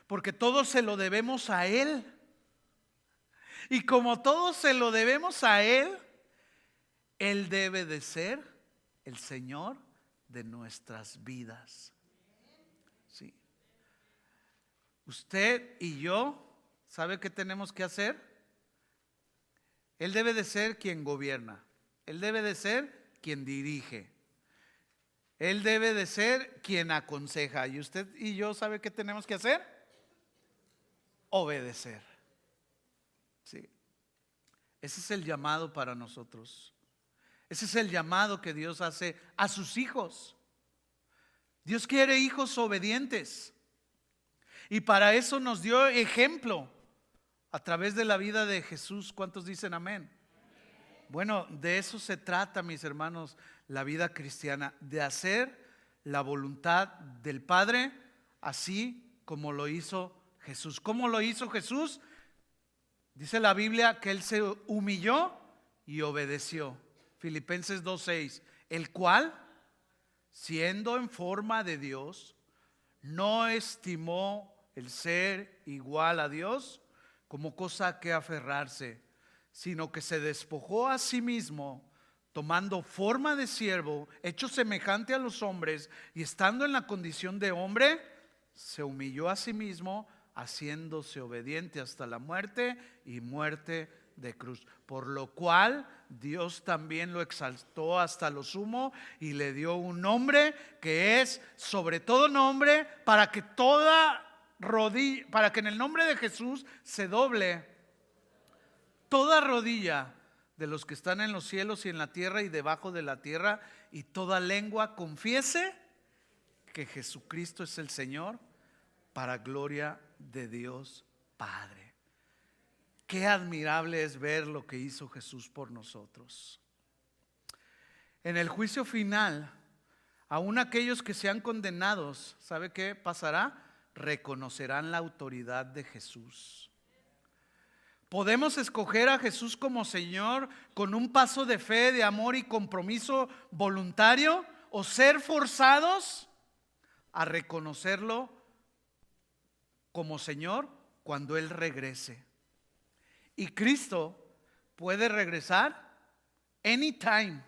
porque todo se lo debemos a Él. Y como todo se lo debemos a Él, Él debe de ser el Señor de nuestras vidas. Sí. Usted y yo, ¿sabe qué tenemos que hacer? Él debe de ser quien gobierna. Él debe de ser quien dirige. Él debe de ser quien aconseja. Y usted y yo, ¿sabe qué tenemos que hacer? Obedecer. Sí. Ese es el llamado para nosotros. Ese es el llamado que Dios hace a sus hijos. Dios quiere hijos obedientes. Y para eso nos dio ejemplo a través de la vida de Jesús. ¿Cuántos dicen amén? Bueno, de eso se trata, mis hermanos, la vida cristiana, de hacer la voluntad del Padre, así como lo hizo Jesús. ¿Cómo lo hizo Jesús? Dice la Biblia que Él se humilló y obedeció. Filipenses 2:6, el cual, siendo en forma de Dios, no estimó el ser igual a Dios como cosa a que aferrarse, sino que se despojó a sí mismo, tomando forma de siervo, hecho semejante a los hombres, y estando en la condición de hombre, se humilló a sí mismo, haciéndose obediente hasta la muerte y muerte de cruz, por lo cual Dios también lo exaltó hasta lo sumo y le dio un nombre que es sobre todo nombre, para que toda rodilla, para que en el nombre de Jesús se doble toda rodilla de los que están en los cielos y en la tierra y debajo de la tierra, y toda lengua confiese que Jesucristo es el Señor, para gloria de Dios Padre. Qué admirable es ver lo que hizo Jesús por nosotros. En el juicio final, aún aquellos que sean condenados, ¿sabe qué pasará? Reconocerán la autoridad de Jesús. Podemos escoger a Jesús como Señor con un paso de fe, de amor y compromiso voluntario, o ser forzados a reconocerlo como Señor cuando Él regrese. Y Cristo puede regresar anytime,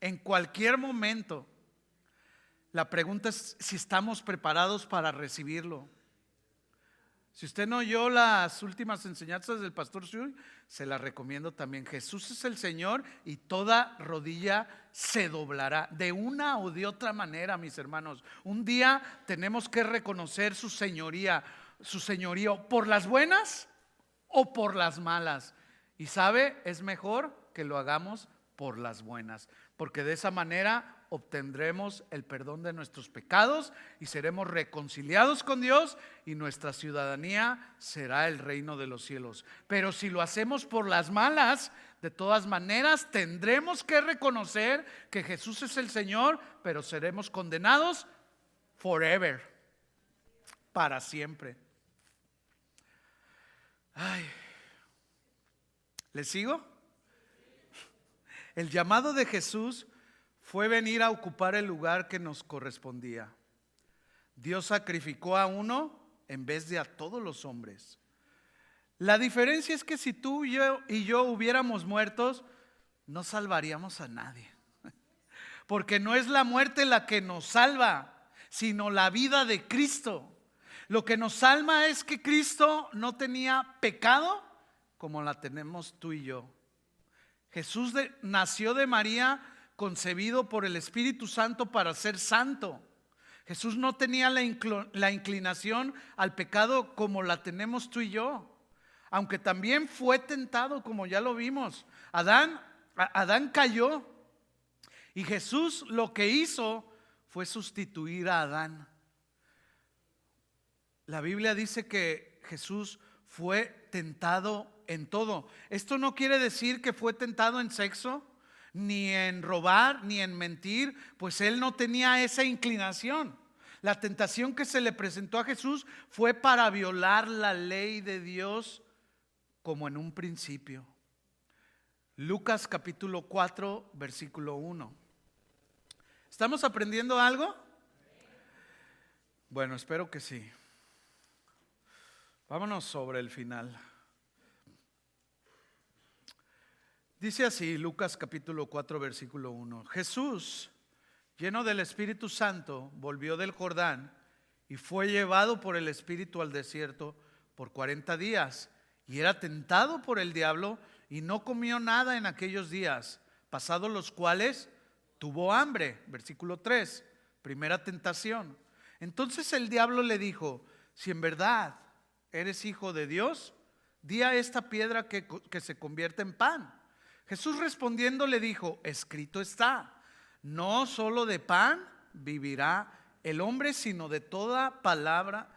en cualquier momento. La pregunta es si estamos preparados para recibirlo. Si usted no oyó las últimas enseñanzas del pastor Shui, se las recomiendo también. Jesús es el Señor y toda rodilla se doblará de una o de otra manera, mis hermanos. Un día tenemos que reconocer su señoría, su señorío, por las buenas o por las malas. Y sabe, es mejor que lo hagamos por las buenas, porque de esa manera obtendremos el perdón de nuestros pecados y seremos reconciliados con Dios, y nuestra ciudadanía será el reino de los cielos. Pero si lo hacemos por las malas, de todas maneras tendremos que reconocer que Jesús es el Señor, pero seremos condenados forever, para siempre. Ay, ¿le sigo? El llamado de Jesús fue venir a ocupar el lugar que nos correspondía. Dios sacrificó a uno en vez de a todos los hombres. La diferencia es que si tú y yo hubiéramos muertos, no salvaríamos a nadie. Porque no es la muerte la que nos salva, sino la vida de Cristo. Lo que nos salva es que Cristo no tenía pecado como la tenemos tú y yo. Jesús nació de María, concebido por el Espíritu Santo para ser santo. Jesús no tenía la inclinación al pecado como la tenemos tú y yo, aunque también fue tentado, como ya lo vimos. Adán cayó, y Jesús lo que hizo fue sustituir a Adán. La Biblia dice que Jesús fue tentado en todo. Esto no quiere decir que fue tentado en sexo, ni en robar, ni en mentir, pues él no tenía esa inclinación. La tentación que se le presentó a Jesús fue para violar la ley de Dios, como en un principio. Lucas capítulo 4, versículo 1. ¿Estamos aprendiendo algo? Bueno, espero que sí. Vámonos sobre el final. Dice así Lucas capítulo 4 versículo 1. Jesús, lleno del Espíritu Santo, volvió del Jordán y fue llevado por el Espíritu al desierto por 40 días. Y era tentado por el diablo y no comió nada en aquellos días, pasados los cuales tuvo hambre. Versículo 3, primera tentación. Entonces el diablo le dijo: si en verdad eres hijo de Dios, di a esta piedra que se convierta en pan. Jesús respondiendo le dijo: escrito está, no solo de pan vivirá el hombre, sino de toda palabra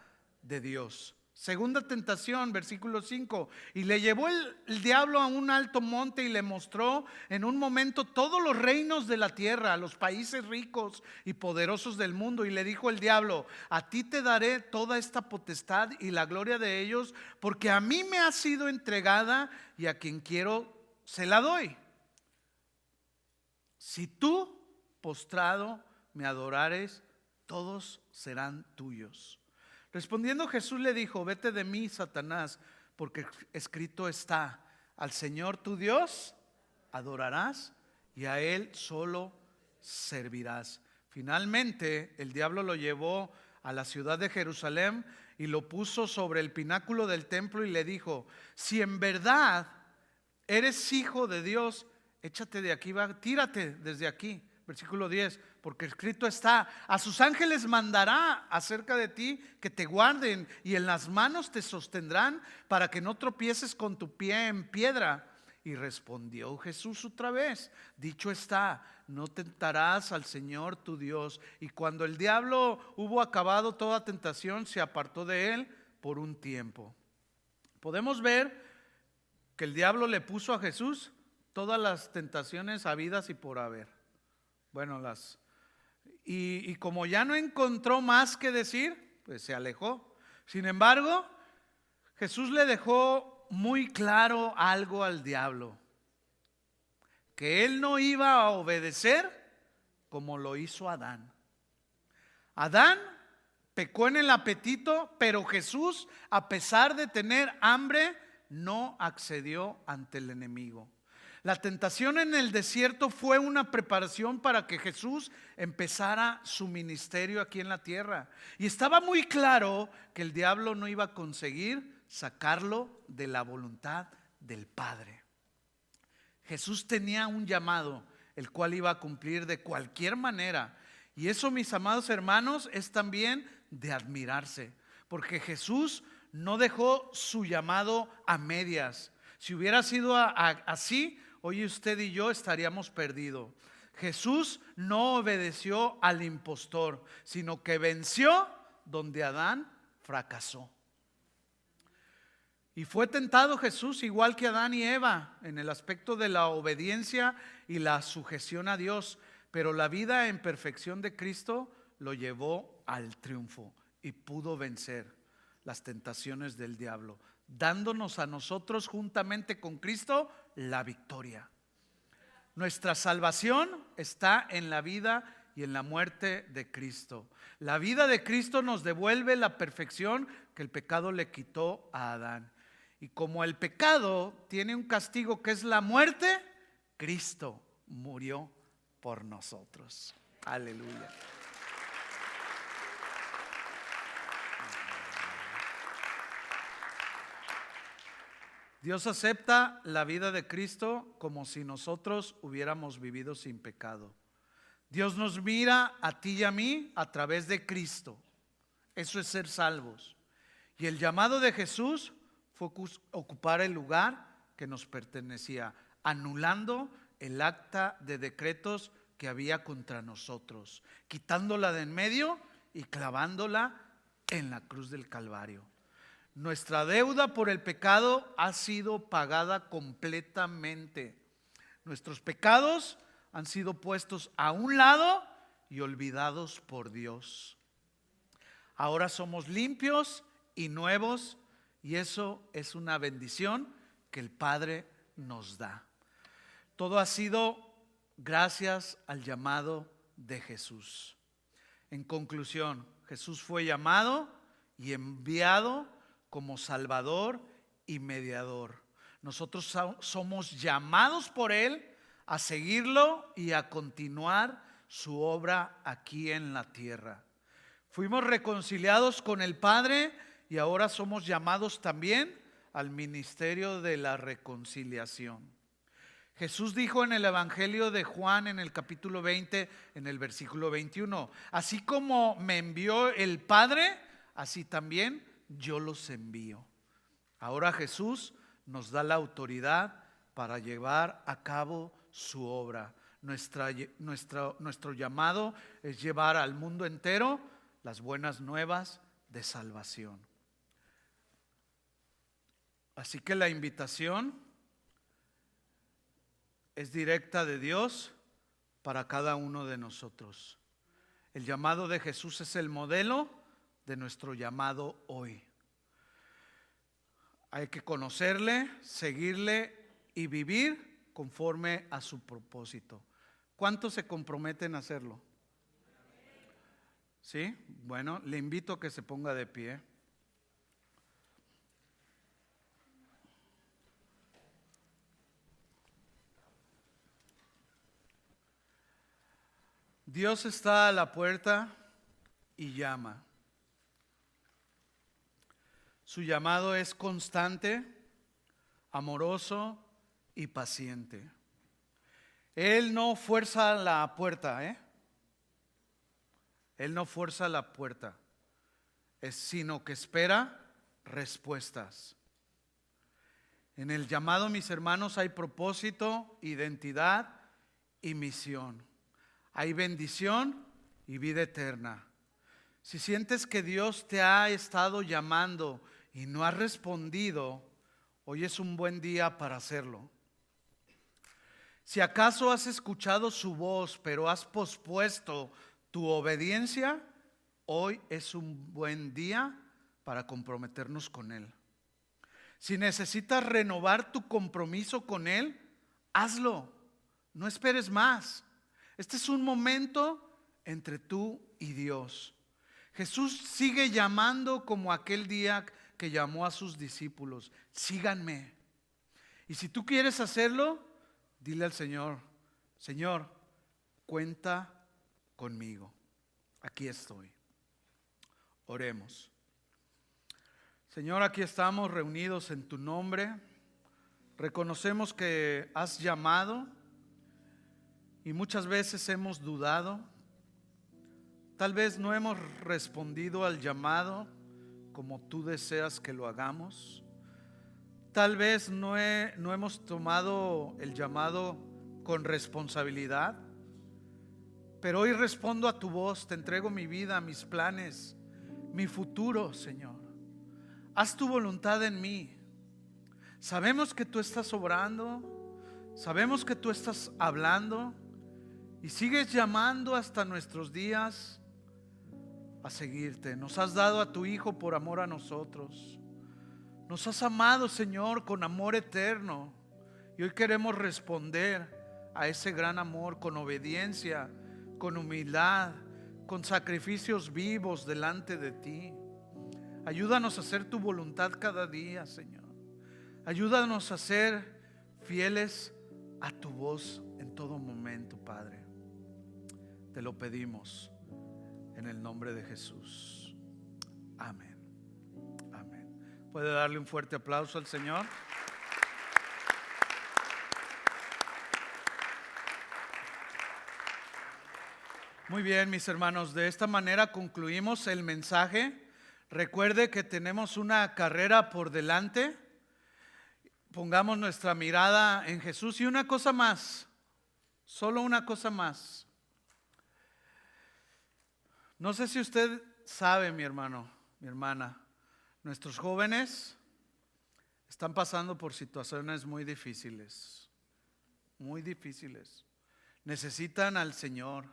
de Dios. Segunda tentación, versículo 5. Y le llevó el diablo a un alto monte y le mostró en un momento todos los reinos de la tierra, los países ricos y poderosos del mundo. Y le dijo el diablo: a ti te daré toda esta potestad y la gloria de ellos, porque a mí me ha sido entregada y a quien quiero se la doy. Si tú, postrado, me adorares, todos serán tuyos. Respondiendo Jesús le dijo: vete de mí, Satanás, porque escrito está, al Señor tu Dios adorarás y a Él solo servirás. Finalmente el diablo lo llevó a la ciudad de Jerusalén y lo puso sobre el pináculo del templo y le dijo: si en verdad eres hijo de Dios, échate de aquí, tírate desde aquí. Versículo 10, porque escrito está: a sus ángeles mandará acerca de ti que te guarden, y en las manos te sostendrán para que no tropieces con tu pie en piedra. Y respondió Jesús otra vez: dicho está, no tentarás al Señor tu Dios. Y cuando el diablo hubo acabado toda tentación, se apartó de él por un tiempo. Podemos ver que el diablo le puso a Jesús todas las tentaciones habidas y por haber. Bueno, y como ya no encontró más que decir, pues se alejó. Sin embargo, Jesús le dejó muy claro algo al diablo: que él no iba a obedecer como lo hizo Adán. Adán pecó en el apetito, pero Jesús, a pesar de tener hambre, no accedió ante el enemigo. La tentación en el desierto fue una preparación para que Jesús empezara su ministerio aquí en la tierra. Y estaba muy claro que el diablo no iba a conseguir sacarlo de la voluntad del Padre. Jesús tenía un llamado, el cual iba a cumplir de cualquier manera. Y eso, mis amados hermanos, es también de admirarse, porque Jesús no dejó su llamado a medias. Si hubiera sido así, hoy usted y yo estaríamos perdidos. Jesús no obedeció al impostor, sino que venció donde Adán fracasó. Y fue tentado Jesús igual que Adán y Eva en el aspecto de la obediencia y la sujeción a Dios, pero la vida en perfección de Cristo lo llevó al triunfo y pudo vencer las tentaciones del diablo, dándonos a nosotros juntamente con Cristo la victoria. Nuestra salvación está en la vida y en la muerte de Cristo. La vida de Cristo nos devuelve la perfección que el pecado le quitó a Adán. Y como el pecado tiene un castigo que es la muerte, Cristo murió por nosotros. Aleluya. Dios acepta la vida de Cristo como si nosotros hubiéramos vivido sin pecado. Dios nos mira a ti y a mí a través de Cristo. Eso es ser salvos. Y el llamado de Jesús fue ocupar el lugar que nos pertenecía, anulando el acta de decretos que había contra nosotros, quitándola de en medio y clavándola en la cruz del Calvario. Nuestra deuda por el pecado ha sido pagada completamente. Nuestros pecados han sido puestos a un lado y olvidados por Dios. Ahora somos limpios y nuevos, y eso es una bendición que el Padre nos da. Todo ha sido gracias al llamado de Jesús. En conclusión, Jesús fue llamado y enviado como Salvador y mediador. Nosotros somos llamados por Él a seguirlo y a continuar su obra aquí en la tierra. Fuimos reconciliados con el Padre y ahora somos llamados también al ministerio de la reconciliación. Jesús dijo en el Evangelio de Juan, en el capítulo 20, en el versículo 21, así como me envió el Padre, así también yo los envío. Ahora Jesús nos da la autoridad para llevar a cabo su obra. Nuestro llamado es llevar al mundo entero las buenas nuevas de salvación. Así que la invitación es directa de Dios para cada uno de nosotros. El llamado de Jesús es el modelo de nuestro llamado hoy. Hay que conocerle, seguirle y vivir conforme a su propósito. ¿Cuántos se comprometen a hacerlo? ¿Sí? Bueno, le invito a que se ponga de pie. Dios está a la puerta y llama. Su llamado es constante, amoroso y paciente. Él no fuerza la puerta, Él no fuerza la puerta, sino que espera respuestas. En el llamado, mis hermanos, hay propósito, identidad y misión. Hay bendición y vida eterna. Si sientes que Dios te ha estado llamando y no has respondido, hoy es un buen día para hacerlo. Si acaso has escuchado su voz, pero has pospuesto tu obediencia, hoy es un buen día para comprometernos con Él. Si necesitas renovar tu compromiso con Él, hazlo. No esperes más. Este es un momento entre tú y Dios. Jesús sigue llamando como aquel día que llamó a sus discípulos: síganme. Y si tú quieres hacerlo, dile al Señor: Señor, cuenta conmigo. Aquí estoy. Oremos. Señor, aquí estamos reunidos en tu nombre. Reconocemos que has llamado y muchas veces hemos dudado. Tal vez no hemos respondido al llamado como tú deseas que lo hagamos. Tal vez no hemos tomado el llamado con responsabilidad. Pero hoy respondo a tu voz, te entrego mi vida, mis planes, mi futuro, Señor. Haz tu voluntad en mí. Sabemos que tú estás obrando, sabemos que tú estás hablando y sigues llamando hasta nuestros días a seguirte. Nos has dado a tu Hijo por amor a nosotros. Nos has amado, Señor, con amor eterno, y hoy queremos responder a ese gran amor con obediencia, con humildad, con sacrificios vivos delante de ti. Ayúdanos a hacer tu voluntad cada día, Señor. Ayúdanos a ser fieles a tu voz en todo momento, Padre. Te lo pedimos en el nombre de Jesús. Amén. Amén. ¿Puede darle un fuerte aplauso al Señor? Muy bien, mis hermanos, de esta manera concluimos el mensaje. Recuerde que tenemos una carrera por delante. Pongamos nuestra mirada en Jesús. Y una cosa más, solo una cosa más. No sé si usted sabe, mi hermano, mi hermana, nuestros jóvenes están pasando por situaciones muy difíciles, muy difíciles. Necesitan al Señor.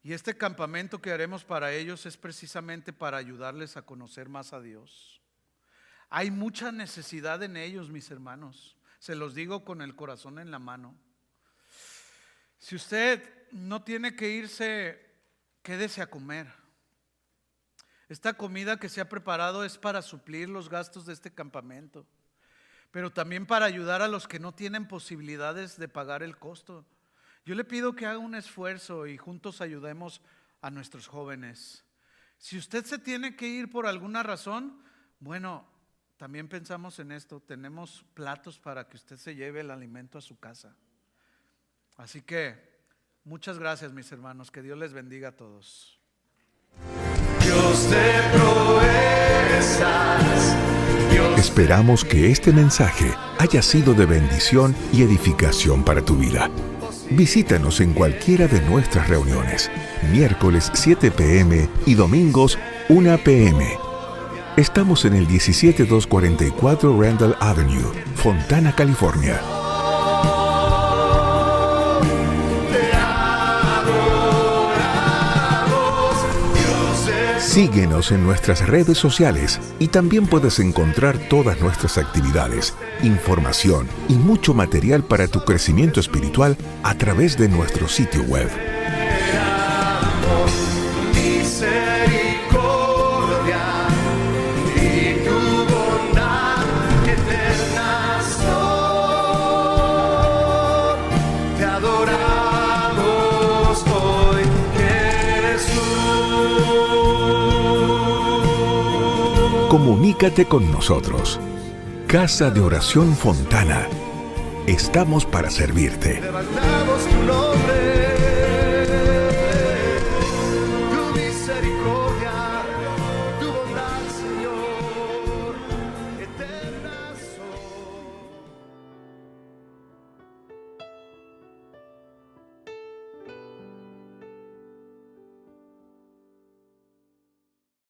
Y este campamento que haremos para ellos es precisamente para ayudarles a conocer más a Dios. Hay mucha necesidad en ellos, mis hermanos. Se los digo con el corazón en la mano. Si usted no tiene que irse, quédese a comer. Esta comida que se ha preparado es para suplir los gastos de este campamento, pero también para ayudar a los que no tienen posibilidades de pagar el costo. Yo le pido que haga un esfuerzo y juntos ayudemos a nuestros jóvenes. Si usted se tiene que ir por alguna razón, bueno, también pensamos en esto. Tenemos platos para que usted se lleve el alimento a su casa. Así que muchas gracias, mis hermanos. Que Dios les bendiga a todos. Dios de proezas. Esperamos que este mensaje haya sido de bendición y edificación para tu vida. Visítanos en cualquiera de nuestras reuniones, miércoles 7 p.m. y domingos 1 p.m. Estamos en el 17244 Randall Avenue, Fontana, California. Síguenos en nuestras redes sociales y también puedes encontrar todas nuestras actividades, información y mucho material para tu crecimiento espiritual a través de nuestro sitio web. comunícate con nosotros. Casa de Oración Fontana. Estamos para servirte. Levantamos tu nombre.